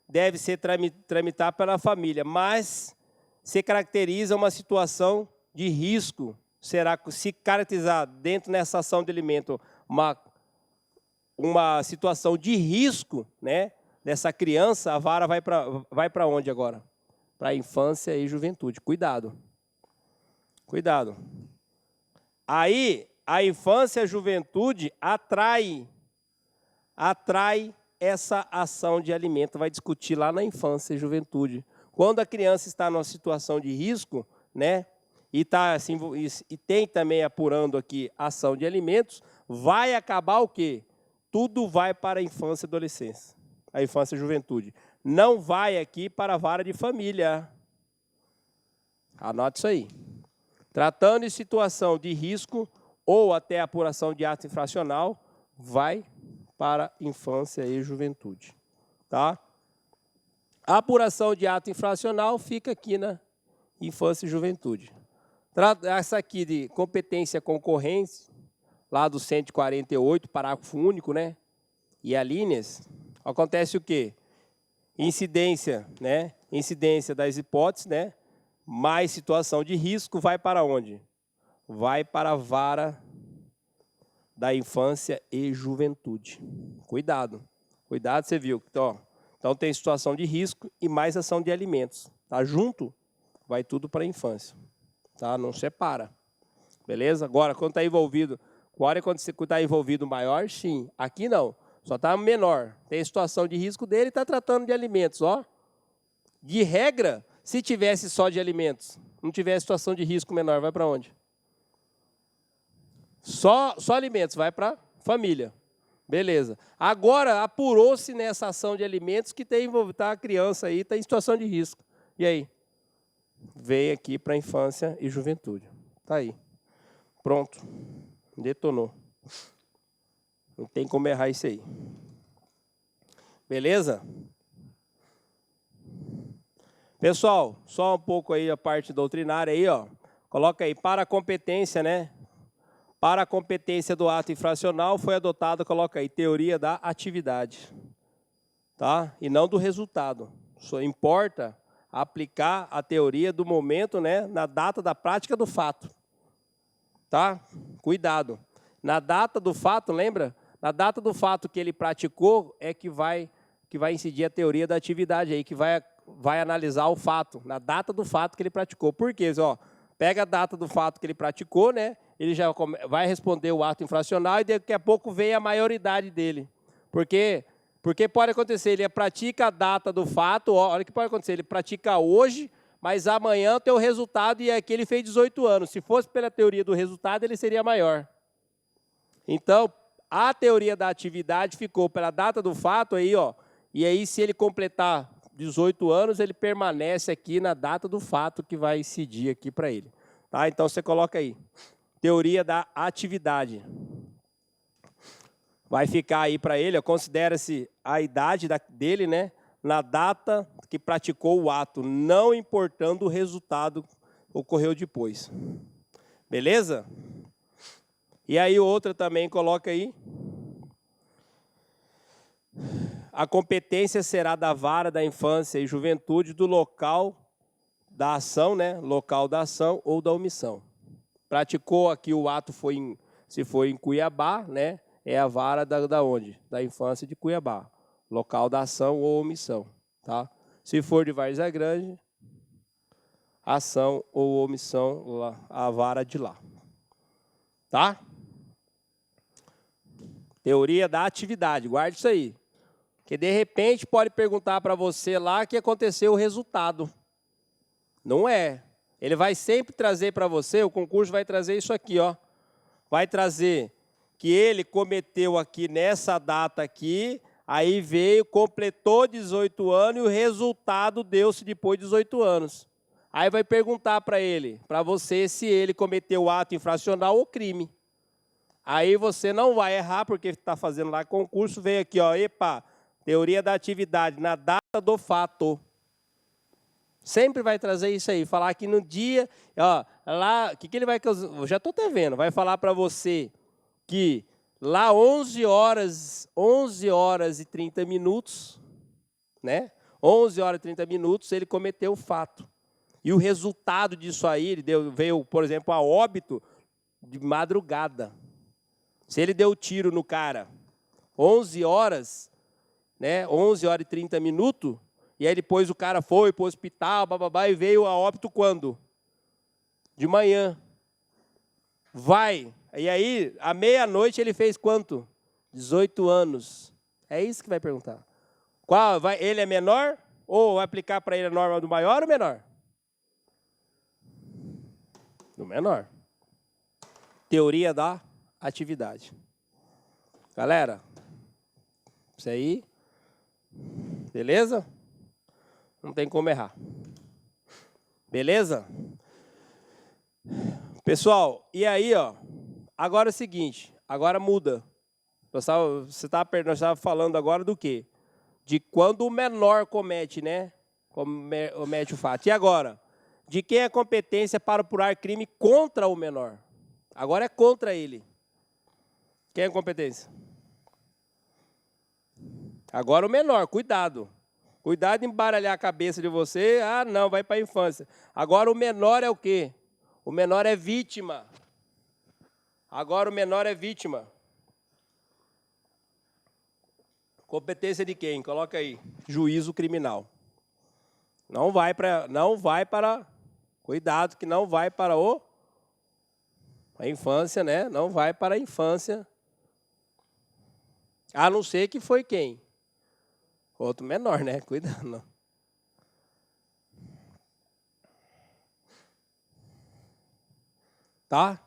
deve ser tramitada pela família, mas se caracteriza uma situação de risco, será se caracterizar dentro dessa ação de alimento uma situação de risco, né, dessa criança, a vara vai para onde agora? Para a infância e juventude. Cuidado. Cuidado. Aí, a infância e a juventude atrai essa ação de alimento, vai discutir lá na infância e juventude. Quando a criança está numa situação de risco, né, e tem também apurando aqui ação de alimentos, vai acabar o quê? Tudo vai para a infância e adolescência, a infância e juventude. Não vai aqui para a vara de família. Anote isso aí. Tratando de situação de risco ou até apuração de ato infracional, vai para infância e juventude. Tá? A apuração de ato infracional fica aqui na infância e juventude. Essa aqui de competência concorrente, lá do 148, parágrafo único, né? E alíneas, acontece o quê? Incidência, né? Incidência das hipóteses, né? Mais situação de risco, vai para onde? Vai para a vara da infância e juventude. Cuidado. Cuidado, você viu. Então tem situação de risco e mais ação de alimentos. Tá junto? Vai tudo para a infância. Tá? Não separa. Beleza? Agora, quando está envolvido, quando você está envolvido maior, sim. Aqui não. Só está menor. Tem situação de risco dele e está tratando de alimentos. Ó. De regra, se tivesse só de alimentos, não tivesse situação de risco menor, vai para onde? Só alimentos, vai para família. Beleza. Agora, apurou-se nessa ação de alimentos que tá a criança aí, está em situação de risco. E aí? Veio aqui para a infância e juventude. Está aí. Pronto. Detonou. Não tem como errar isso aí. Beleza? Pessoal, só um pouco aí a parte doutrinária aí, ó. Coloca aí, para a competência, né? Para a competência do ato infracional foi adotada, coloca aí, teoria da atividade. Tá? E não do resultado. Só importa aplicar a teoria do momento, né, na data da prática do fato. Tá? Cuidado. Na data do fato, lembra? Na data do fato que ele praticou é que vai incidir a teoria da atividade aí, que vai analisar o fato, na data do fato que ele praticou. Por quê? Ó, pega a data do fato que ele praticou, né? Ele já vai responder o ato infracional e daqui a pouco vem a maioridade dele. Porque pode acontecer, ele pratica a data do fato, olha o que pode acontecer, ele pratica hoje, mas amanhã tem o resultado e aqui ele fez 18 anos. Se fosse pela teoria do resultado, ele seria maior. Então, a teoria da atividade ficou pela data do fato aí, ó, e aí se ele completar 18 anos, ele permanece aqui na data do fato que vai incidir aqui para ele. Tá? Então, você coloca aí, teoria da atividade. Vai ficar aí para ele, considera-se a idade dele, né, na data que praticou o ato, não importando o resultado que ocorreu depois. Beleza? E aí outra também coloca aí. A competência será da vara da infância e juventude do local da ação, né, local da ação ou da omissão. Praticou aqui o ato se foi em Cuiabá, né? É a vara da onde? Da infância de Cuiabá. Local da ação ou omissão. Tá? Se for de Várzea Grande, ação ou omissão, lá, a vara de lá. Tá? Teoria da atividade, guarde isso aí. Que de repente pode perguntar para você lá que aconteceu o resultado. Não é. Ele vai sempre trazer para você, o concurso vai trazer isso aqui, ó. Vai trazer que ele cometeu aqui nessa data aqui Aí veio, completou 18 anos e o resultado deu-se depois de 18 anos. Aí vai perguntar para ele, para você, se ele cometeu ato infracional ou crime. Aí você não vai errar, porque está fazendo lá concurso, veio aqui, ó, epa, teoria da atividade, na data do fato. Sempre vai trazer isso aí, falar que no dia, ó, lá, o que ele vai, eu já estou até vendo, vai falar para você que lá 11 horas e 30 minutos, né? 11 horas e 30 minutos, ele cometeu o fato. E o resultado disso aí, ele veio, por exemplo, a óbito de madrugada. Se ele deu tiro no cara 11 horas, né? 11 horas e 30 minutos, e aí depois o cara foi para o hospital, bababá, e veio a óbito quando? De manhã. Vai. E aí, à meia-noite, ele fez quanto? 18 anos. É isso que vai perguntar. Ele é menor? Ou vai aplicar para ele a norma do maior ou menor? Do menor. Teoria da atividade. Galera, isso aí, beleza? Não tem como errar. Beleza? Pessoal, e aí, ó, agora é o seguinte, agora muda. Você estava falando agora do quê? De quando o menor comete, né? Comete o fato. E agora? De quem é a competência para apurar crime contra o menor? Agora é contra ele. Quem é a competência? Agora o menor, cuidado. Cuidado em embaralhar a cabeça de você. Ah, não, vai para a infância. Agora o menor é o quê? O menor é vítima. Agora o menor é vítima. Competência de quem? Coloca aí. Juízo criminal. Não vai para, cuidado que não vai para a infância, né? Não vai para a infância. A não ser que foi quem? Outro menor, né? Cuidado, não. Tá?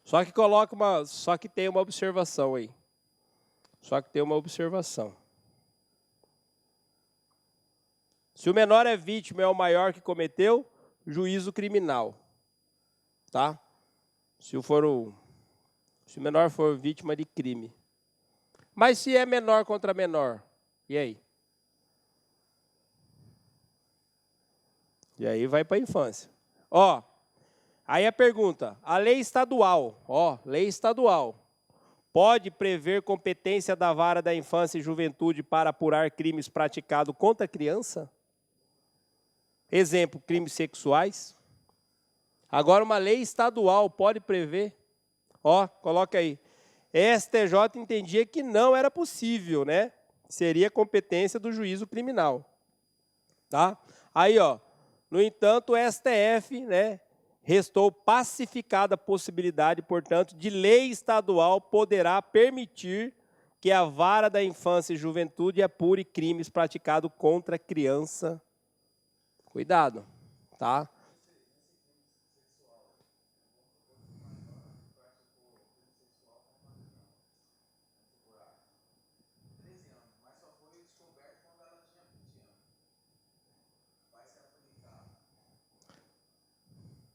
Só que tem uma observação aí. Só que tem uma observação. Se o menor é vítima, é o maior que cometeu, juízo criminal. Tá? Se o menor for vítima de crime. Mas se é menor contra menor, e aí? E aí vai para a infância. Ó, aí a pergunta, a lei estadual, lei estadual, pode prever competência da vara da infância e juventude para apurar crimes praticados contra a criança? Exemplo, crimes sexuais. Agora, uma lei estadual pode prever? Coloca aí. STJ entendia que não era possível, né? Seria competência do juízo criminal. Tá? Aí, no entanto, o STF, né, restou pacificada a possibilidade, portanto, de lei estadual poderá permitir que a vara da infância e juventude apure crimes praticados contra a criança. Cuidado, tá?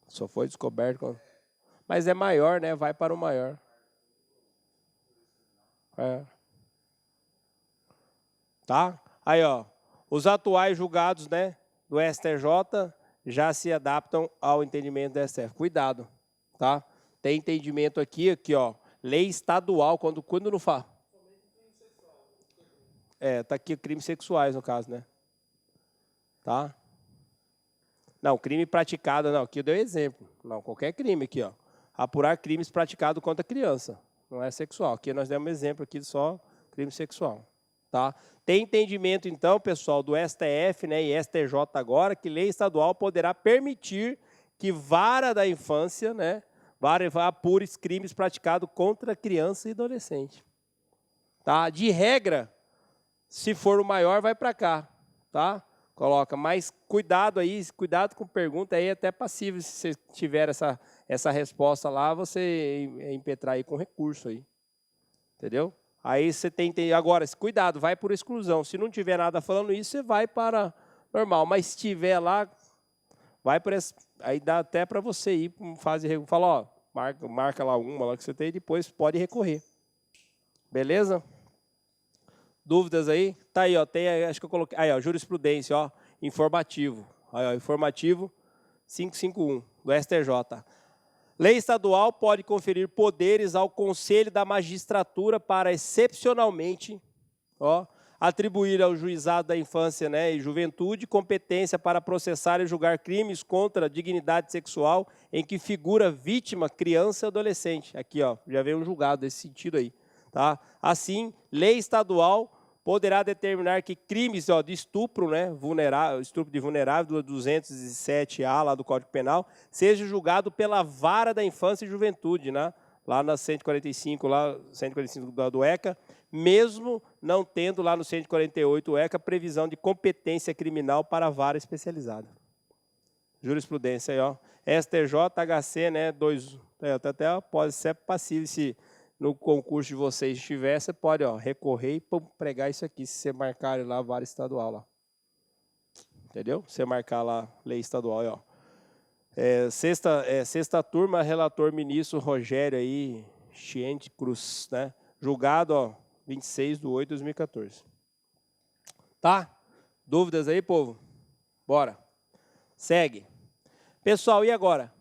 Só foi descoberto. Mas é maior, né? Vai para o maior. É. Tá? Aí, os atuais julgados, né, do STJ já se adaptam ao entendimento do STF. Cuidado, tá? Tem entendimento aqui, lei estadual, quando não fala. Tá aqui crimes sexuais, no caso, né? Tá? Não, crime praticado, não, aqui eu dei exemplo. Não, qualquer crime aqui, apurar crimes praticados contra criança, não é sexual. Aqui nós demos exemplo aqui de só crime sexual, tá? Tem entendimento, então, pessoal, do STF, né, e STJ agora, que lei estadual poderá permitir que vara da infância, né, apure crimes praticados contra criança e adolescente. Tá? De regra, se for o maior, vai para cá, tá? Coloca, mas cuidado aí, cuidado com pergunta aí, até passivo, se você tiver essa resposta lá, você impetrar aí com recurso aí, entendeu? Aí você tem, agora, cuidado, vai por exclusão. Se não tiver nada falando isso, você vai para normal. Mas se tiver lá, vai para aí dá até para você ir para uma fase, fala, ó, marca lá uma lá que você tem e depois pode recorrer. Beleza? Dúvidas aí? Tá aí, ó, tem, acho que eu coloquei, aí, ó, jurisprudência, ó, informativo. Aí, ó, informativo 551 do STJ. Lei estadual pode conferir poderes ao Conselho da Magistratura para, excepcionalmente, ó, atribuir ao Juizado da Infância, né, e Juventude competência para processar e julgar crimes contra a dignidade sexual em que figura vítima, criança e adolescente. Aqui, ó, já veio um julgado nesse sentido aí. Tá? Assim, lei estadual poderá determinar que crimes, ó, de estupro, né, estupro de vulnerável, do 207A lá do Código Penal, seja julgado pela Vara da Infância e Juventude, né, lá na 145, lá, 145 do ECA, mesmo não tendo lá no 148 do ECA previsão de competência criminal para a vara especializada. Jurisprudência aí, ó. STJ, HC, né, até pode ser passivo se no concurso de vocês estiver, você pode, ó, recorrer e pregar isso aqui, se você marcar lá a vara estadual lá. Entendeu? Você marcar lá lei estadual, ó. Sexta turma, relator ministro Rogério aí, Chiente Cruz, né? Julgado, ó, 26/8/2014. Tá? Dúvidas aí, povo? Bora. Segue. Pessoal, e agora?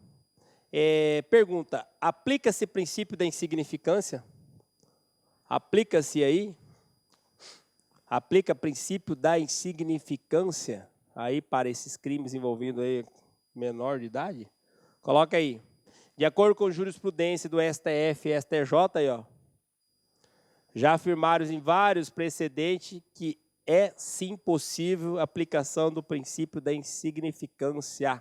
Pergunta, aplica-se princípio da insignificância? Aplica-se aí? Aplica princípio da insignificância aí para esses crimes envolvendo aí menor de idade? Coloca aí. De acordo com jurisprudência do STF e STJ, aí, ó, já afirmaram em vários precedentes que é sim possível a aplicação do princípio da insignificância.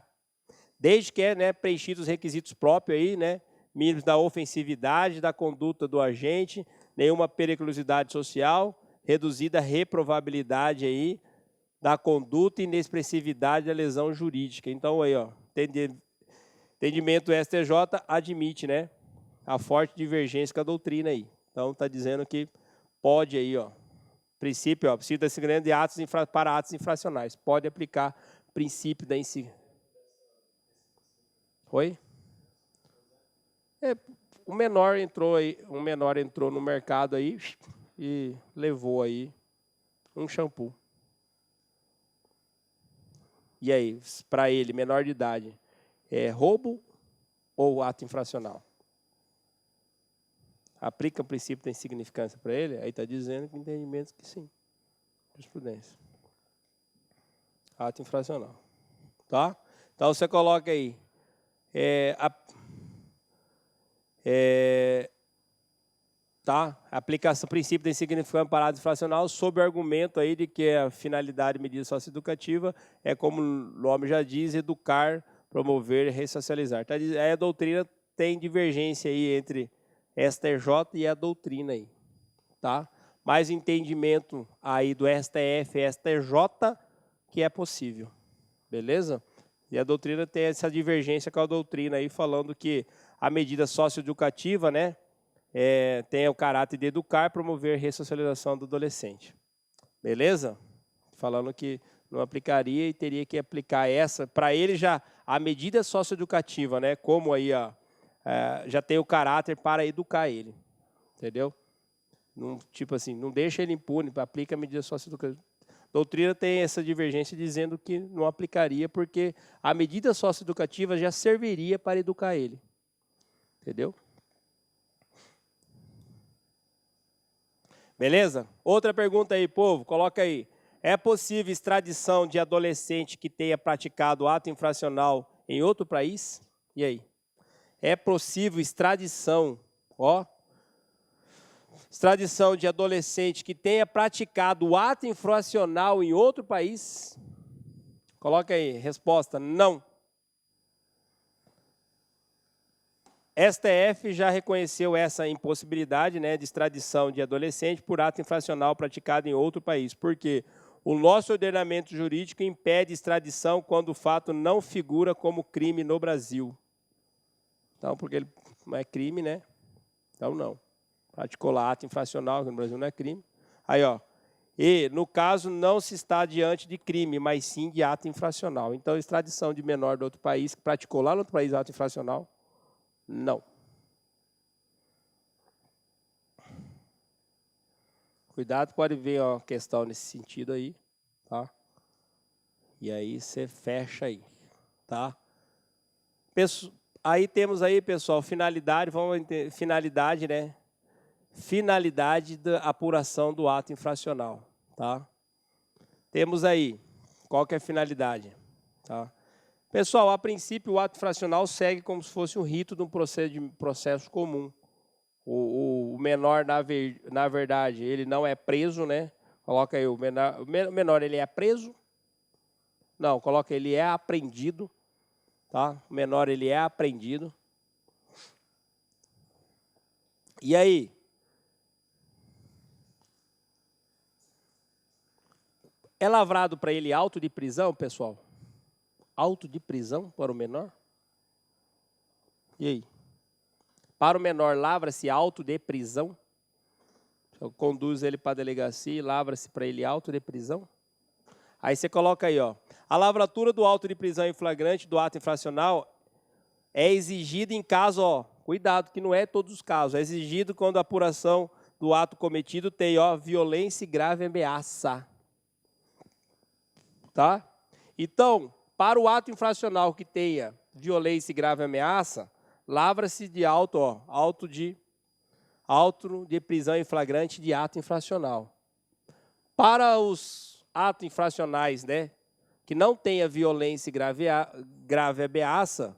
Desde que né, preenchidos os requisitos próprios aí, né, mínimos da ofensividade, da conduta do agente, nenhuma periculosidade social, reduzida a reprovabilidade aí da conduta e inexpressividade da lesão jurídica. Então aí, ó, entendimento do STJ admite, né, a forte divergência com a doutrina aí. Então está dizendo que pode aí, ó, princípio, ó, princípio da insignificância de atos para atos infracionais, pode aplicar princípio da insignificância. Oi? Um menor entrou no mercado aí e levou aí um shampoo. E aí, para ele, menor de idade, é roubo ou ato infracional? Aplica o princípio da insignificância para ele? Aí está dizendo que entendimento que sim. Jurisprudência. Ato infracional. Tá? Então você coloca aí. Tá? Aplicação do princípio da insignificância para ato infracional sob o argumento aí de que a finalidade de medida socioeducativa é, como o nome já diz, educar, promover e ressocializar. Tá? Aí a doutrina tem divergência aí entre STJ e a doutrina aí. Tá? Mais entendimento aí do STF e STJ que é possível. Beleza? E a doutrina tem essa divergência com a doutrina aí, falando que a medida socioeducativa, né, tem o caráter de educar, promover a ressocialização do adolescente. Beleza? Falando que não aplicaria e teria que aplicar essa, para ele já, a medida socioeducativa, né, como aí, ó, já tem o caráter para educar ele. Entendeu? Não, tipo assim, não deixa ele impune, aplica a medida socioeducativa. A doutrina tem essa divergência dizendo que não aplicaria porque a medida socioeducativa já serviria para educar ele. Entendeu? Beleza? Outra pergunta aí, povo, coloca aí. É possível extradição de adolescente que tenha praticado ato infracional em outro país? E aí? É possível extradição, ó, extradição de adolescente que tenha praticado ato infracional em outro país? Coloca aí, resposta, não. STF já reconheceu essa impossibilidade, né, de extradição de adolescente por ato infracional praticado em outro país, porque o nosso ordenamento jurídico impede extradição quando o fato não figura como crime no Brasil. Então, porque ele não é crime, né? Então, não. Praticou lá ato infracional, que no Brasil não é crime. Aí, ó. E, no caso, não se está diante de crime, mas sim de ato infracional. Então, extradição de menor de outro país que praticou lá no outro país ato infracional, não. Cuidado, pode ver uma questão nesse sentido aí, tá? E aí você fecha aí, tá? Aí temos aí, pessoal, finalidade, vamos entender, finalidade, né? Finalidade da apuração do ato infracional, tá? Temos aí, qual que é a finalidade, tá? Pessoal, a princípio o ato infracional segue como se fosse um rito de um processo comum. O menor, na verdade, ele não é preso, né? Coloca aí, o menor ele é preso? Não, coloca ele é apreendido, tá? O menor ele é apreendido. E aí? É lavrado para ele auto de prisão, pessoal? Auto de prisão para o menor? E aí? Para o menor, lavra-se auto de prisão? Conduz ele para a delegacia e lavra-se para ele auto de prisão? Aí você coloca aí, ó. A lavratura do auto de prisão em flagrante do ato infracional é exigida em caso, ó, cuidado que não é todos os casos, é exigido quando a apuração do ato cometido tem, ó, violência e grave ameaça. Tá? Então, para o ato infracional que tenha violência e grave ameaça, lavra-se de auto de prisão em flagrante de ato infracional. Para os atos infracionais, né, que não tenha violência e grave ameaça,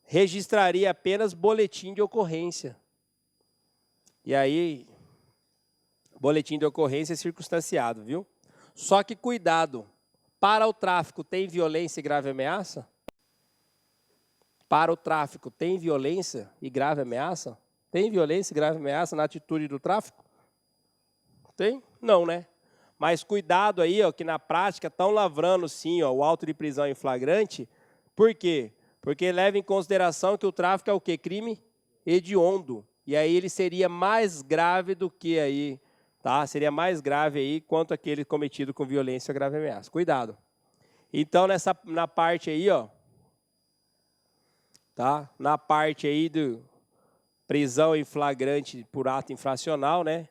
registraria apenas boletim de ocorrência. E aí, boletim de ocorrência é circunstanciado, viu? Só que cuidado, para o tráfico tem violência e grave ameaça? Para o tráfico tem violência e grave ameaça? Tem violência e grave ameaça na atitude do tráfico? Tem? Não, né? Mas cuidado aí, ó, que na prática estão lavrando sim, ó, o auto de prisão em flagrante. Por quê? Porque leva em consideração que o tráfico é o quê? Crime hediondo. E aí ele seria mais grave do que aí, tá? Seria mais grave aí quanto aquele cometido com violência ou grave ameaça. Cuidado. Então, na parte aí, ó, tá? Na parte aí do prisão em flagrante por ato infracional, né?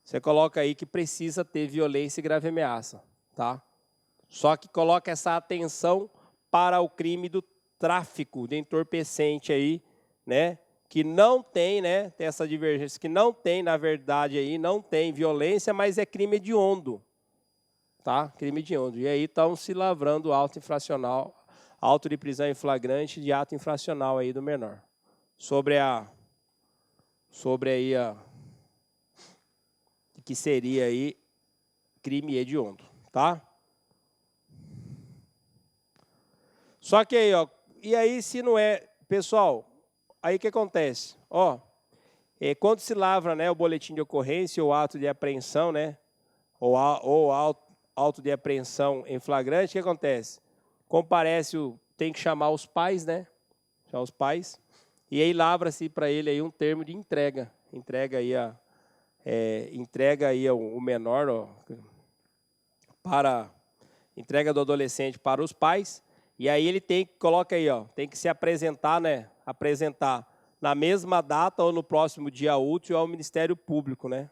Você coloca aí que precisa ter violência e grave ameaça, tá? Só que coloca essa atenção para o crime do tráfico de entorpecente aí, né? Que não tem, né? Tem essa divergência, que não tem, na verdade, aí, não tem violência, mas é crime hediondo, tá? Crime hediondo. E aí estão se lavrando auto infracional, auto de prisão em flagrante de ato infracional aí do menor. Sobre aí a que seria aí crime hediondo, tá? Só que aí, ó, e aí se não é, pessoal, aí o que acontece? Ó, quando se lavra, né, o boletim de ocorrência ou ato de apreensão, né, ou auto de apreensão em flagrante, o que acontece? Comparece, tem que chamar os pais, né, chamar os pais, e aí lavra-se para ele aí um termo de entrega, entrega aí o menor, ó, para entrega do adolescente para os pais, e aí ele coloca aí, ó, tem que se apresentar, né, apresentar na mesma data ou no próximo dia útil ao Ministério Público, né?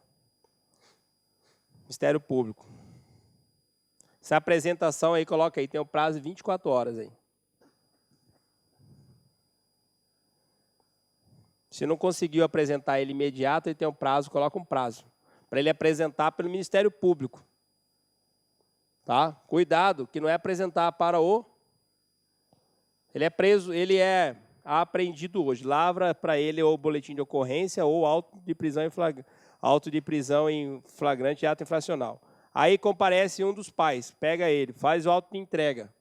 Ministério Público. Essa apresentação aí, coloca aí, tem um prazo de 24 horas aí. Se não conseguiu apresentar ele imediato, ele tem um prazo, coloca um prazo, para ele apresentar pelo Ministério Público. Tá? Cuidado, que não é apresentar para o... Ele é preso, ele é apreendido hoje. Lavra para ele ou boletim de ocorrência ou auto de prisão em flagrante e ato infracional. Aí comparece um dos pais, pega ele, faz o auto de entrega.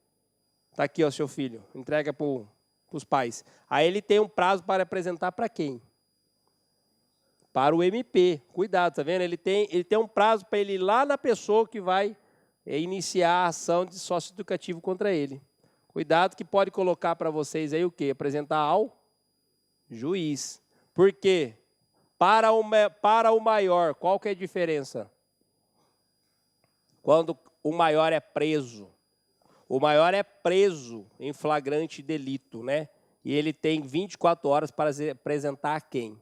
Está aqui, ó, seu filho, entrega para os pais. Aí ele tem um prazo para apresentar para quem? Para o MP. Cuidado, tá vendo? Ele tem um prazo para ele ir lá na pessoa que vai iniciar a ação de sócio educativo contra ele. Cuidado que pode colocar para vocês aí o quê? Apresentar ao juiz. Por quê? Para o maior, qual que é a diferença? Quando o maior é preso. O maior é preso em flagrante delito, né? E ele tem 24 horas para apresentar a quem?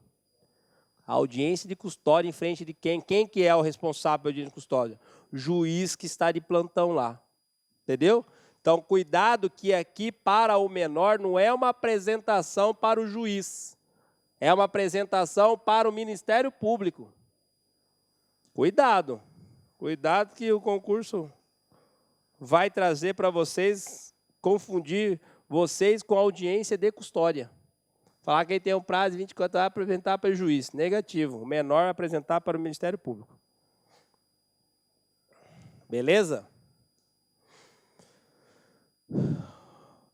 A audiência de custódia em frente de quem? Quem que é o responsável pela audiência de custódia? O juiz que está de plantão lá. Entendeu? Então, cuidado que aqui para o menor não é uma apresentação para o juiz. É uma apresentação para o Ministério Público. Cuidado. Cuidado que o concurso vai trazer para vocês, confundir vocês com a audiência de custódia. Falar que ele tem um prazo de 24 horas para apresentar para o juiz. Negativo. O menor apresentar para o Ministério Público. Beleza?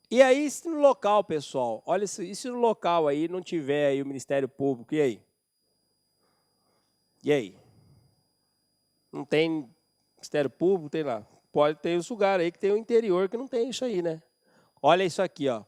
E aí, se no local, pessoal, olha, e se no local aí não tiver aí o Ministério Público, e aí? E aí? Não tem Ministério Público, tem lá. Pode ter os lugares aí que tem o interior que não tem isso aí, né? Olha isso aqui, ó.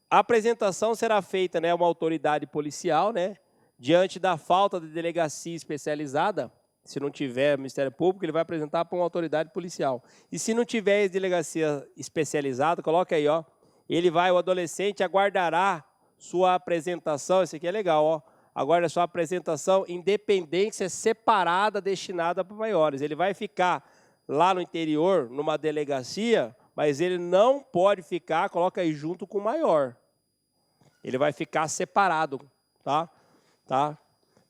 A apresentação será feita, né, uma autoridade policial, né, diante da falta de delegacia especializada. Se não tiver Ministério Público, ele vai apresentar para uma autoridade policial. E se não tiver delegacia especializada, coloca aí, ó. O adolescente aguardará sua apresentação, esse aqui é legal, ó. Aguarda sua apresentação em dependência separada destinada para maiores. Ele vai ficar lá no interior, numa delegacia, mas ele não pode ficar, coloca aí, junto com o maior. Ele vai ficar separado, tá?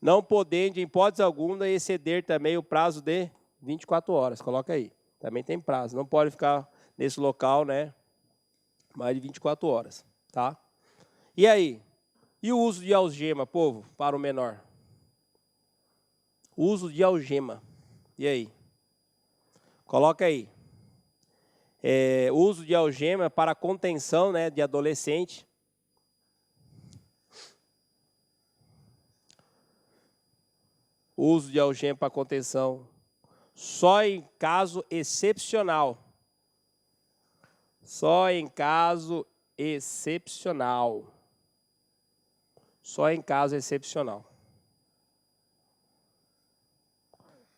Não podendo, em hipótese alguma, exceder também o prazo de 24 horas. Coloca aí. Também tem prazo. Não pode ficar nesse local, né? Mais de 24 horas, tá? E aí? E o uso de algema, povo, para o menor? O uso de algema. E aí? Coloca aí. Uso de algema para contenção, né, de adolescente. Uso de algema para contenção só em caso excepcional. Só em caso excepcional. Só em caso excepcional.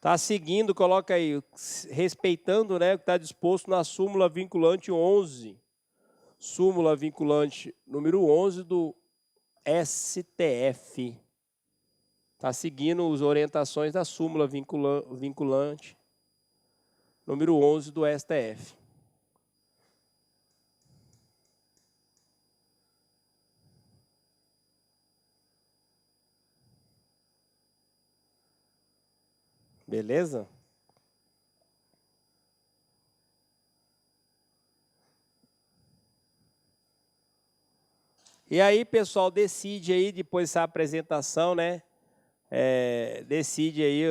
Tá seguindo, coloca aí, respeitando, né, o que está disposto na súmula vinculante 11. Súmula vinculante número 11 do STF. Está seguindo as orientações da súmula vinculante número 11 do STF. Beleza? E aí, pessoal, decide aí, depois dessa apresentação, né? Decide aí,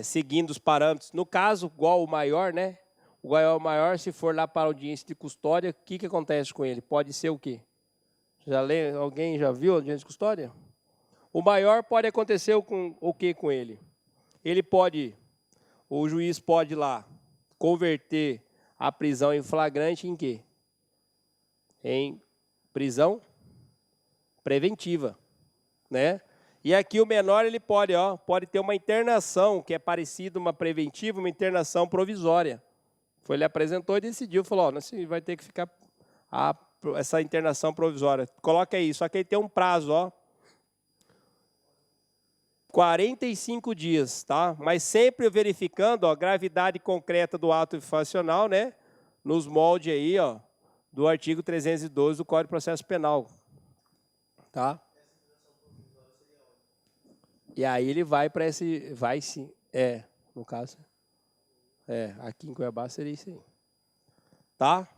seguindo os parâmetros. No caso, igual o maior, né? O maior, se for lá para a audiência de custódia, o que acontece com ele? Pode ser o quê? Alguém já viu a audiência de custódia? O maior pode acontecer o que com ele? O juiz pode lá converter a prisão em flagrante em quê? Em prisão preventiva, né? E aqui o menor ele pode ter uma internação que é parecida uma preventiva, uma internação provisória. Ele apresentou e decidiu, falou, você vai ter que ficar essa internação provisória. Coloca aí, só que ele tem um prazo, 45 dias, tá? Mas sempre verificando a gravidade concreta do ato infracional, né? Nos moldes aí, do artigo 312 do Código de Processo Penal, tá? E aí ele vai para sim, no caso, aqui em Cuiabá seria isso aí, tá?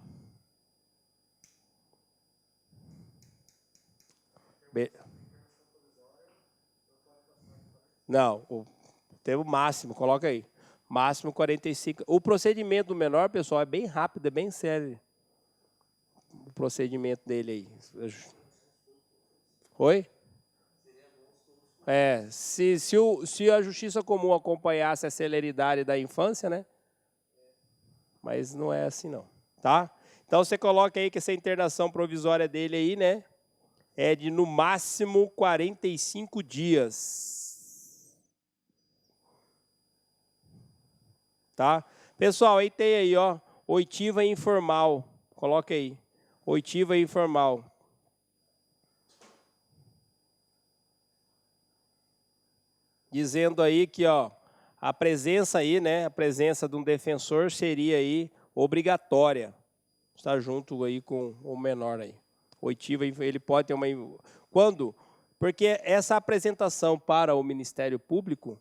Não, o termo máximo, coloca aí. Máximo 45. O procedimento do menor, pessoal, é bem rápido, é bem sério. O procedimento dele aí. Oi? Se a justiça comum acompanhasse a celeridade da infância, né? Mas não é assim, não. Tá? Então, você coloca aí que essa internação provisória dele aí, né? é de no máximo 45 dias. Tá? Pessoal, aí tem aí, ó, oitiva informal. Coloca aí. Oitiva informal. Dizendo aí que, ó, a presença aí, né, a presença de um defensor seria aí obrigatória. Está junto aí com o menor aí. Oitiva, ele pode ter uma... Quando? Porque essa apresentação para o Ministério Público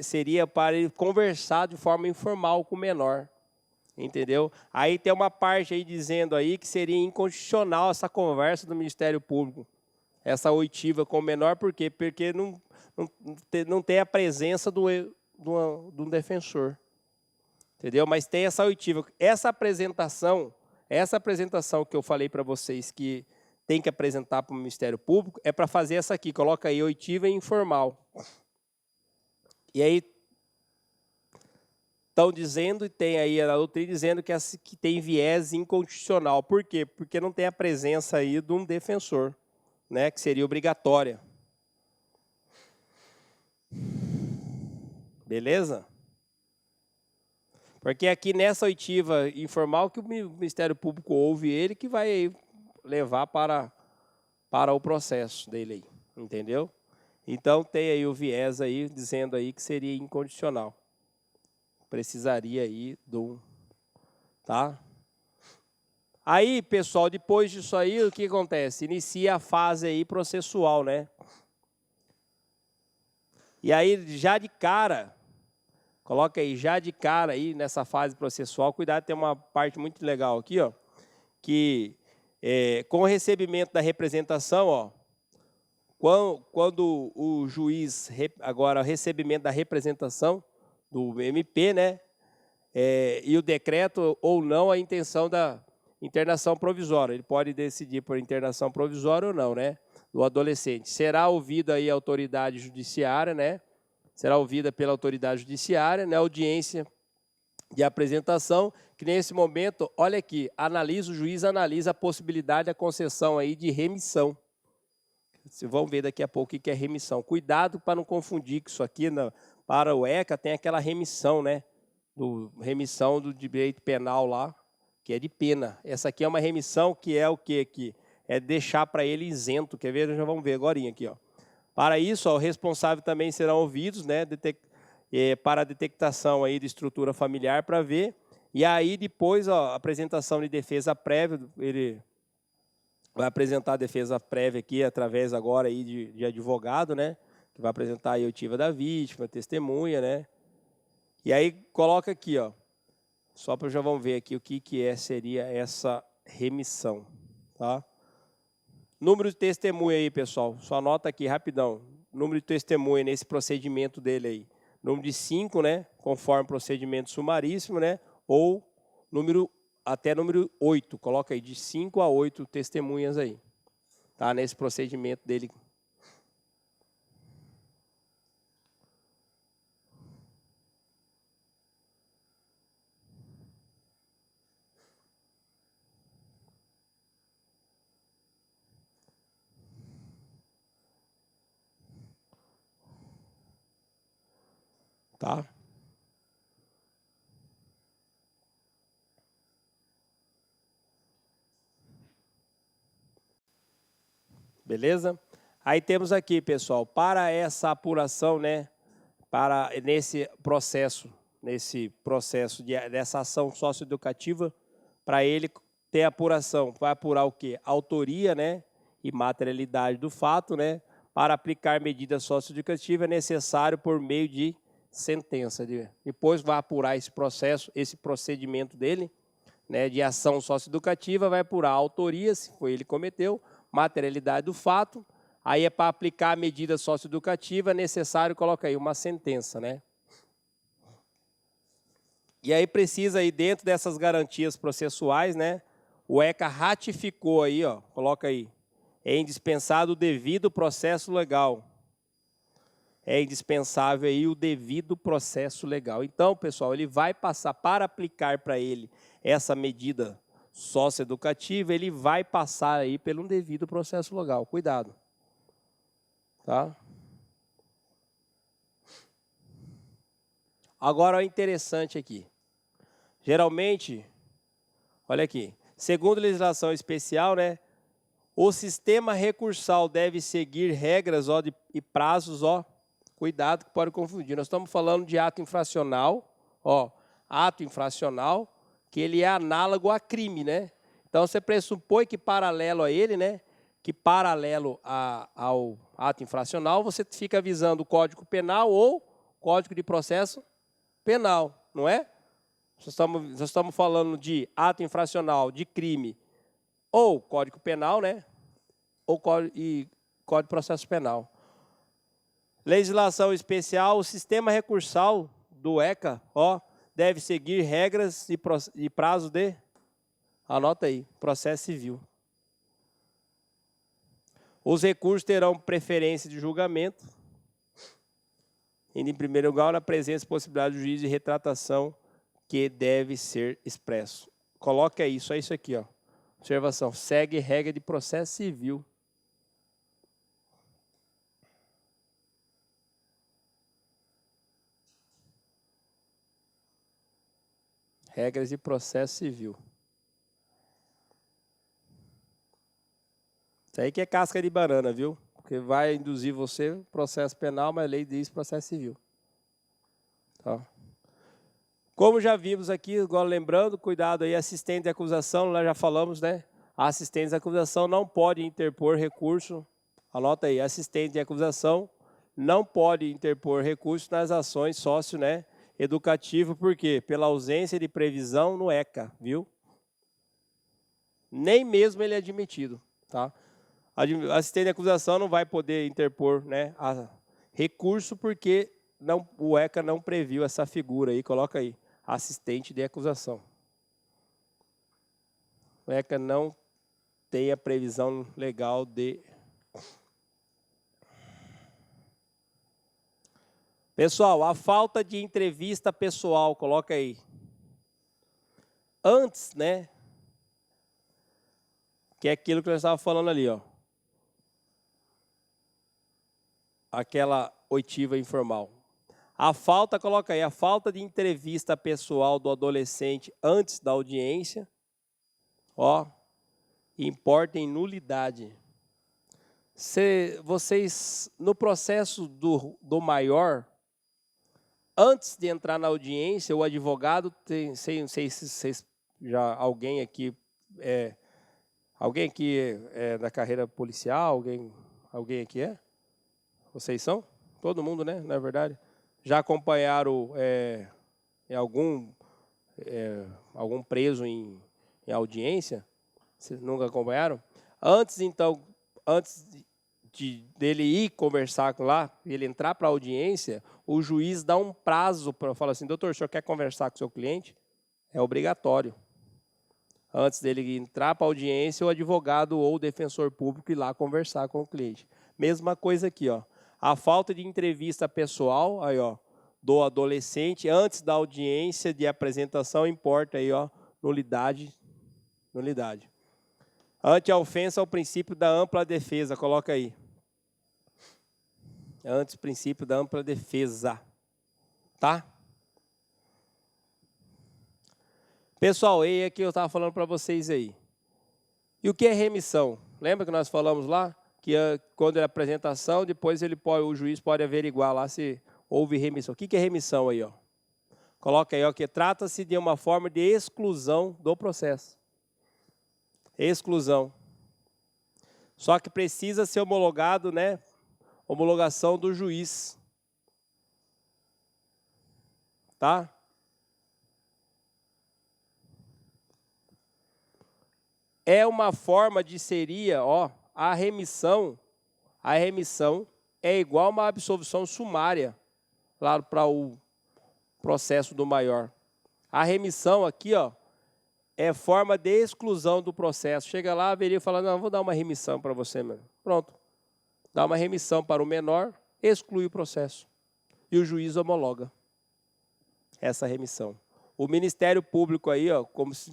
seria para ele conversar de forma informal com o menor. Entendeu? Aí tem uma parte aí dizendo aí que seria inconstitucional essa conversa do Ministério Público. Essa oitiva com o menor, por quê? Porque não tem a presença do defensor. Entendeu? Mas tem essa oitiva. Essa apresentação que eu falei para vocês que tem que apresentar para o Ministério Público é para fazer essa aqui. Coloca aí oitiva e informal. E aí estão dizendo, e tem aí a doutrina dizendo que tem viés inconstitucional. Por quê? Porque não tem a presença aí de um defensor, né, que seria obrigatória. Beleza? Porque aqui nessa oitiva informal que o Ministério Público ouve ele, que vai levar para o processo dele aí, entendeu? Então tem aí o viés aí dizendo aí que seria incondicional. Precisaria aí tá? Aí, pessoal, depois disso aí, o que acontece? Inicia a fase aí processual, né? E aí, já de cara, coloca aí, já de cara aí nessa fase processual, cuidado, tem uma parte muito legal aqui, ó, que com o recebimento da representação, ó, quando o juiz, agora, o recebimento da representação do MP, né, e o decreto ou não a intenção da internação provisória, ele pode decidir por internação provisória ou não, né, do adolescente. Será ouvida aí a autoridade judiciária, né, será ouvida pela autoridade judiciária, na audiência de apresentação, que nesse momento, olha aqui, o juiz analisa a possibilidade da concessão aí de remissão. Vocês vão ver daqui a pouco o que é remissão. Cuidado para não confundir que isso aqui, para o ECA, tem aquela remissão, né? Remissão do direito penal lá, que é de pena. Essa aqui é uma remissão que é o quê aqui? É deixar para ele isento. Quer ver? Já vamos ver agora aqui, ó. Para isso, ó, o responsável também serão ouvidos, né? Para a detectação aí de estrutura familiar para ver. E aí depois, ó, a apresentação de defesa prévia, ele vai apresentar a defesa prévia aqui através agora aí de advogado, né? Que vai apresentar a oitiva da vítima, testemunha, né? E aí coloca aqui, ó, só para já vamos ver aqui o que seria essa remissão, tá? Número de testemunha aí, pessoal, só anota aqui rapidão. Número de testemunha nesse procedimento dele aí. Número de 5, né? Conforme procedimento sumaríssimo, né? Ou até número 8, coloca aí de 5 a 8 testemunhas aí, tá? Nesse procedimento dele. Tá? Beleza? Aí temos aqui, pessoal, para essa apuração, né, nesse processo dessa ação socioeducativa, para ele ter apuração, vai apurar o quê? Autoria, né, e materialidade do fato, né, para aplicar medida socioeducativa é necessário por meio de sentença. Depois vai apurar esse procedimento dele, né, de ação socioeducativa, vai apurar a autoria, se foi ele que cometeu, materialidade do fato, aí é para aplicar a medida socioeducativa, é necessário, coloca aí, uma sentença, né? E aí precisa aí, dentro dessas garantias processuais, né, o ECA ratificou aí, ó, coloca aí, é indispensável o devido processo legal. É indispensável aí o devido processo legal. Então, pessoal, ele vai passar para aplicar para ele essa medida socioeducativa, ele vai passar aí pelo devido processo legal. Cuidado. Tá? Agora, o interessante aqui. Geralmente, olha aqui, segundo legislação especial, né, o sistema recursal deve seguir regras e prazos, cuidado que pode confundir. Nós estamos falando de ato infracional, ato infracional, que ele é análogo a crime, né? Então, você pressupõe que paralelo a ele, né, que paralelo ao ato infracional, você fica visando o Código Penal ou Código de Processo Penal, não é? Nós estamos falando de ato infracional, de crime, ou Código Penal, né? Ou Código de Processo Penal. Legislação especial, o sistema recursal do ECA, deve seguir regras e prazo de, anota aí, processo civil. Os recursos terão preferência de julgamento, indo em primeiro lugar na presença e possibilidade do juiz de retratação que deve ser expresso. Coloca isso, é isso aqui, observação, segue regra de processo civil. Regras de processo civil. Isso aí que é casca de banana, viu? Porque vai induzir você processo penal, mas a lei diz processo civil. Tá? Como já vimos aqui, agora lembrando, cuidado aí, assistente de acusação, nós já falamos, né? A assistente de acusação não pode interpor recurso, anota aí, assistente de acusação não pode interpor recurso nas ações sócio, né? Educativo, por quê? Pela ausência de previsão no ECA, viu? Nem mesmo ele é admitido, tá? Assistente de acusação não vai poder interpor, né, recurso porque o ECA não previu essa figura aí, coloca aí, assistente de acusação. O ECA não tem a previsão legal de... Pessoal, a falta de entrevista pessoal, coloca aí. Antes, né, que é aquilo que nós estávamos falando ali, aquela oitiva informal. A falta, coloca aí, a falta de entrevista pessoal do adolescente antes da audiência, importa em nulidade. Vocês, no processo do maior, antes de entrar na audiência, o advogado, não sei se vocês alguém aqui é da carreira policial, alguém aqui é? Vocês são? Todo mundo, né? Na verdade. Já acompanharam algum preso em audiência? Vocês nunca acompanharam? Antes dele ir conversar lá, ele entrar para a audiência, o juiz dá um prazo para falar assim, doutor, o senhor quer conversar com o seu cliente? É obrigatório. Antes dele entrar para a audiência, o advogado ou o defensor público ir lá conversar com o cliente. Mesma coisa aqui, a falta de entrevista pessoal aí, do adolescente antes da audiência de apresentação importa aí, nulidade. Ante a ofensa ao princípio da ampla defesa, coloca aí. Antes do princípio da ampla defesa, tá? Pessoal, e aqui eu estava falando para vocês aí. E o que é remissão? Lembra que nós falamos lá? Que quando é apresentação, depois o juiz pode averiguar lá se houve remissão. O que é remissão aí? Coloca aí, que trata-se de uma forma de exclusão do processo. Exclusão. Só que precisa ser homologado, né? Homologação do juiz. Tá? É uma forma seria, a remissão é igual a uma absolvição sumária, lá para o processo do maior. A remissão aqui, é forma de exclusão do processo. Chega lá, averiguar e fala, não, vou dar uma remissão para você, mano. Pronto. Dá uma remissão para o menor, exclui o processo. E o juiz homologa essa remissão. O Ministério Público aí, como se...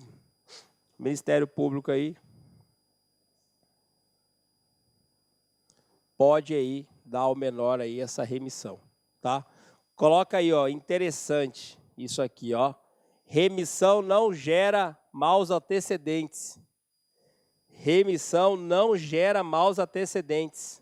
Ministério Público aí pode aí dar ao menor aí essa remissão, tá? Coloca aí, ó, interessante isso aqui, ó. Remissão não gera maus antecedentes. Remissão não gera maus antecedentes.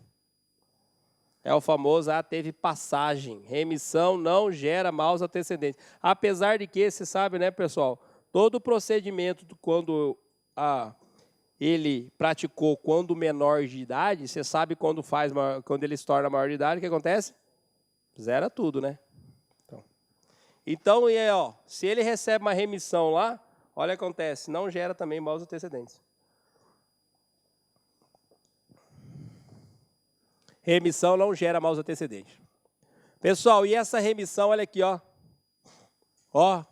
É o famoso, teve passagem. Remissão não gera maus antecedentes. Apesar de que, você sabe, né, pessoal, todo o procedimento, quando ele praticou quando menor de idade, você sabe quando ele se torna maior de idade, o que acontece? Zera tudo, né? Então, ó, se ele recebe uma remissão lá, olha o que acontece, não gera também maus antecedentes. Remissão não gera maus antecedentes. Pessoal, e essa remissão, olha aqui, ó. Ó,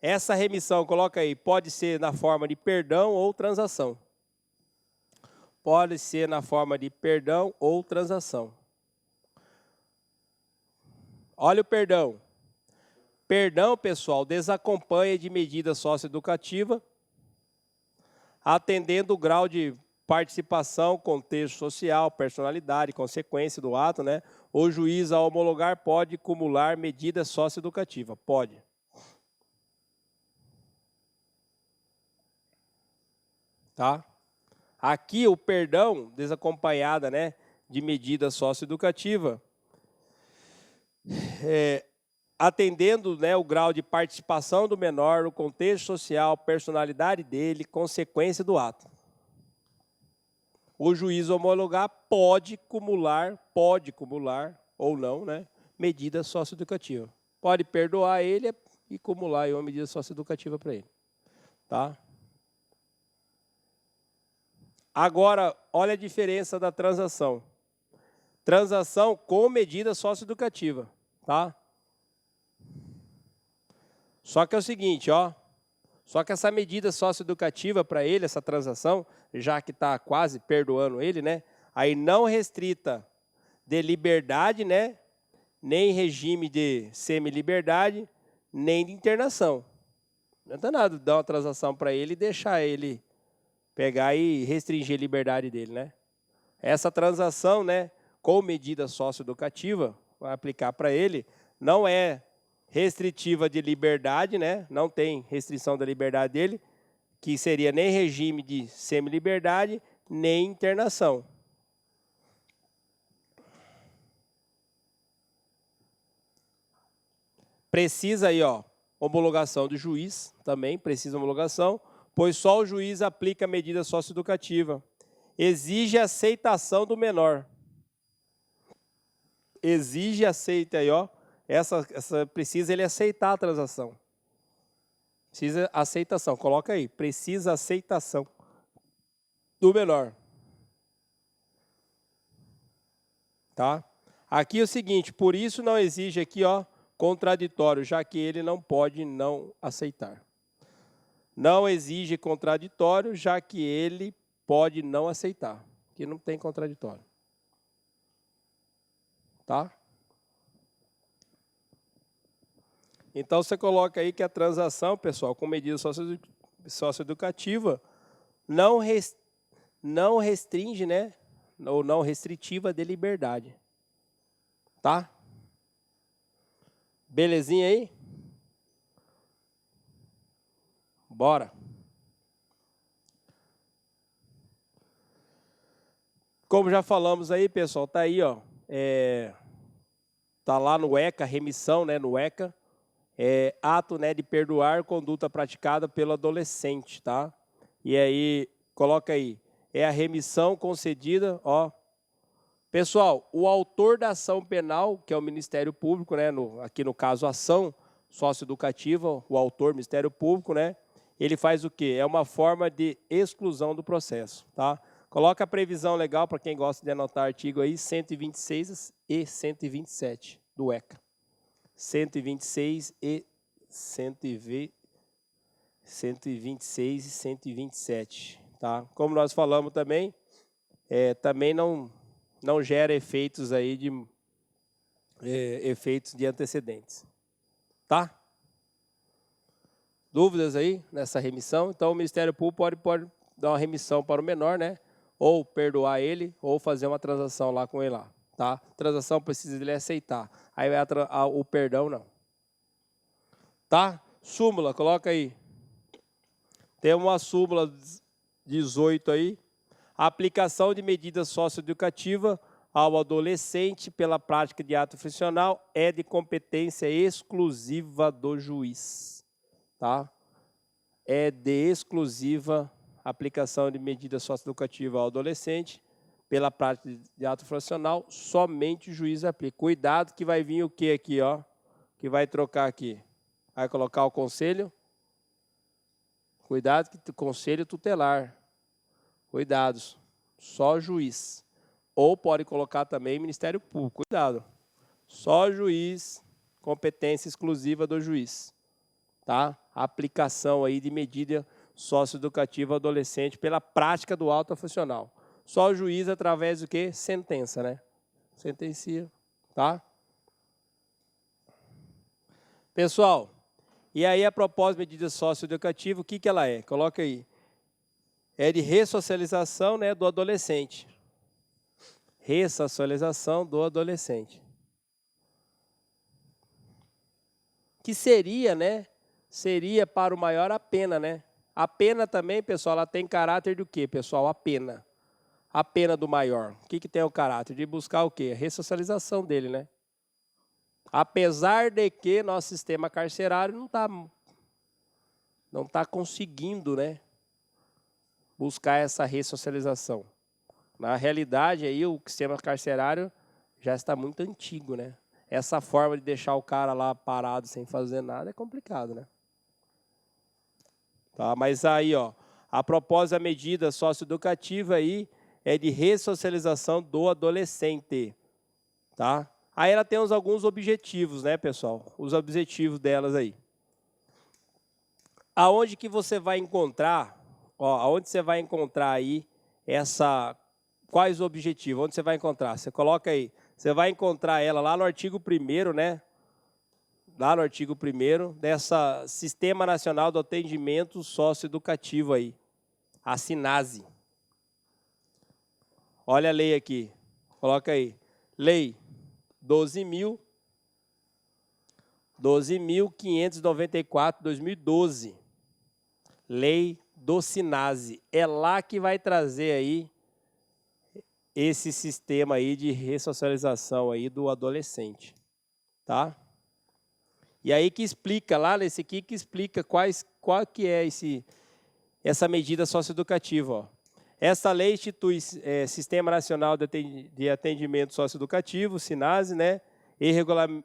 essa remissão, coloca aí, pode ser na forma de perdão ou transação. Pode ser na forma de perdão ou transação. Olha o perdão. Perdão, pessoal, desacompanha de medida socioeducativa, atendendo o grau de participação, contexto social, personalidade, consequência do ato, né? O juiz, ao homologar, pode cumular medida socioeducativa. Pode. Tá? Aqui, o perdão, desacompanhada, né, de medida socioeducativa, atendendo, né, o grau de participação do menor, o contexto social, personalidade dele, consequência do ato. O juiz homologar pode cumular ou não, né, medida socioeducativa. Pode perdoar ele e cumular aí uma medida socioeducativa para ele. Tá? Agora, olha a diferença da transação. Transação com medida socioeducativa, tá? Só que é o seguinte, ó. Só que essa medida socioeducativa para ele, essa transação, já que está quase perdoando ele, né? Aí não restrita de liberdade, né? Nem regime de semi-liberdade, nem de internação. Não adianta nada dar uma transação para ele e deixar ele pegar e restringir a liberdade dele, né? Essa transação, né, com medida socioeducativa, vai aplicar para ele, não é restritiva de liberdade, né? Não tem restrição da liberdade dele, que seria nem regime de semi-liberdade, nem internação. Precisa aí, ó, homologação do juiz, também precisa homologação, pois só o juiz aplica a medida socioeducativa. Exige aceitação do menor. Exige, aceita aí, ó. Precisa ele aceitar a transação. Precisa aceitação. Coloca aí. Precisa aceitação do menor. Tá? Aqui é o seguinte, por isso não exige aqui, ó, contraditório, já que ele não pode não aceitar. Não exige contraditório, já que ele pode não aceitar. Aqui não tem contraditório. Tá? Então, você coloca aí que a transação, pessoal, com medida socioeducativa, não restringe, né, ou não restritiva de liberdade. Tá? Belezinha aí? Bora. Como já falamos aí, pessoal, tá aí, ó. Tá lá no ECA, remissão, né, no ECA. Ato, né, de perdoar conduta praticada pelo adolescente, tá? E aí, coloca aí, é a remissão concedida, ó. Pessoal, o autor da ação penal, que é o Ministério Público, né, aqui no caso, ação socioeducativa, o autor, Ministério Público, né, ele faz o quê? É uma forma de exclusão do processo, tá? Coloca a previsão legal para quem gosta de anotar artigo aí, 126 e 127 do ECA. 126 e 126 e 127, tá? Como nós falamos também, também não gera efeitos aí efeitos de antecedentes, tá? Dúvidas aí nessa remissão? Então, o Ministério Público pode dar uma remissão para o menor, né? Ou perdoar ele, ou fazer uma transação lá com ele lá, tá? Transação precisa dele aceitar. Aí o perdão, não. Tá? Súmula, coloca aí. Tem uma súmula 18 aí. A aplicação de medida socioeducativa ao adolescente pela prática de ato infracional é de competência exclusiva do juiz. Tá? É de exclusiva aplicação de medida socioeducativa ao adolescente pela prática de ato infracional, somente o juiz aplica. Cuidado que vai vir o que aqui, ó? Que vai trocar aqui. Vai colocar o conselho. Cuidado que o conselho tutelar. Cuidados. Só juiz. Ou pode colocar também Ministério Público. Cuidado. Só juiz, competência exclusiva do juiz. Tá? Aplicação aí de medida socioeducativa adolescente pela prática do ato funcional. Só o juiz através do que? Sentença, né? Sentencia, tá? Pessoal, e aí a propósito de medida socioeducativa, o que ela é? Coloca aí. É de ressocialização, né, do adolescente. Ressocialização do adolescente. Que seria, né? Seria para o maior a pena, né? A pena também, pessoal, ela tem caráter de o quê, pessoal? A pena. A pena do maior. O que tem o caráter? De buscar o quê? A ressocialização dele, né? Apesar de que nosso sistema carcerário não tá conseguindo, né? Buscar essa ressocialização. Na realidade, aí, o sistema carcerário já está muito antigo, né? Essa forma de deixar o cara lá parado sem fazer nada é complicado, né? Tá, mas aí, ó, a propósito da medida socioeducativa aí é de ressocialização do adolescente, tá? Aí ela tem alguns objetivos, né, pessoal? Os objetivos delas aí. Aonde que você vai encontrar, ó, aonde você vai encontrar aí quais os objetivos? Onde você vai encontrar? Você coloca aí, você vai encontrar ela lá no artigo 1º, né? Lá no artigo 1º, dessa Sistema Nacional do Atendimento Socioeducativo aí, a SINASE. Olha a lei aqui, coloca aí, lei 12.594, 2012, lei do SINASE. É lá que vai trazer aí esse sistema aí de ressocialização aí do adolescente, tá? E aí que explica, lá nesse aqui, que explica qual que é essa medida socioeducativa. Ó. Essa lei institui Sistema Nacional de Atendimento Socioeducativo, SINASE, né? E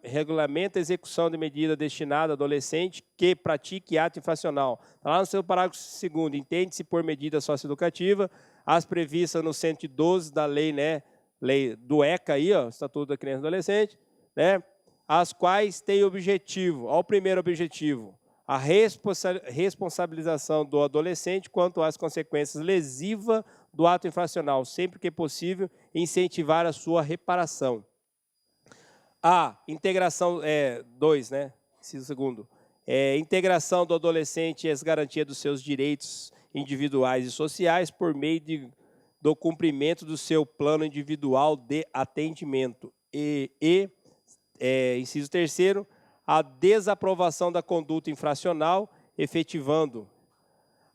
regulamenta a execução de medida destinada a adolescente que pratique ato infracional. Tá lá no seu parágrafo 2º, entende-se por medida socioeducativa as previstas no 112 da lei, né? Lei do ECA aí, ó, Estatuto da Criança e Adolescente, né? As quais têm objetivo, ao primeiro objetivo, a responsabilização do adolescente quanto às consequências lesivas do ato infracional, sempre que possível, incentivar a sua reparação. A integração, 2, né? Segundo, integração do adolescente e as garantias dos seus direitos individuais e sociais por meio do cumprimento do seu plano individual de atendimento. Inciso 3º, a desaprovação da conduta infracional, efetivando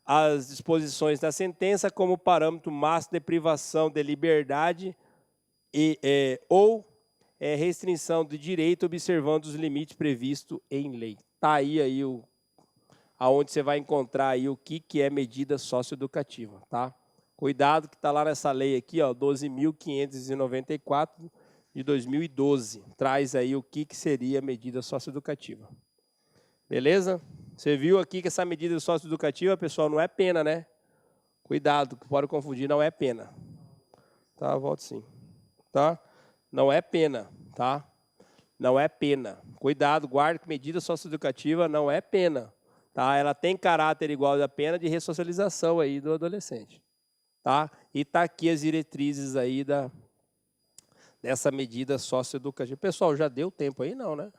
as disposições da sentença como parâmetro máximo de privação de liberdade ou restrição de direito, observando os limites previstos em lei. Está aí aonde você vai encontrar aí o que é medida socioeducativa, tá? Cuidado que está lá nessa lei aqui, ó, 12.594, de 2012, traz aí o que seria medida socioeducativa. Beleza? Você viu aqui que essa medida socioeducativa, pessoal, não é pena, né? Cuidado, pode confundir, não é pena. Tá, volto sim. Tá? Não é pena, tá? Não é pena. Cuidado, guarde que medida socioeducativa não é pena, tá? Ela tem caráter igual à pena de ressocialização aí do adolescente, tá? E tá aqui as diretrizes aí dessa medida socioeducativa. Pessoal, já deu tempo aí? Não, né?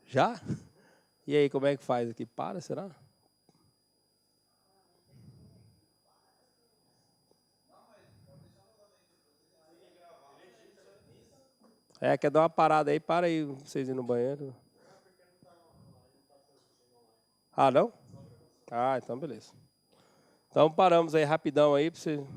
Já? E aí, como é que faz aqui? Para, será? É, quer dar uma parada aí? Para aí, vocês ir no banheiro. Ah, não? Ah, então beleza. Então paramos aí rapidão aí para você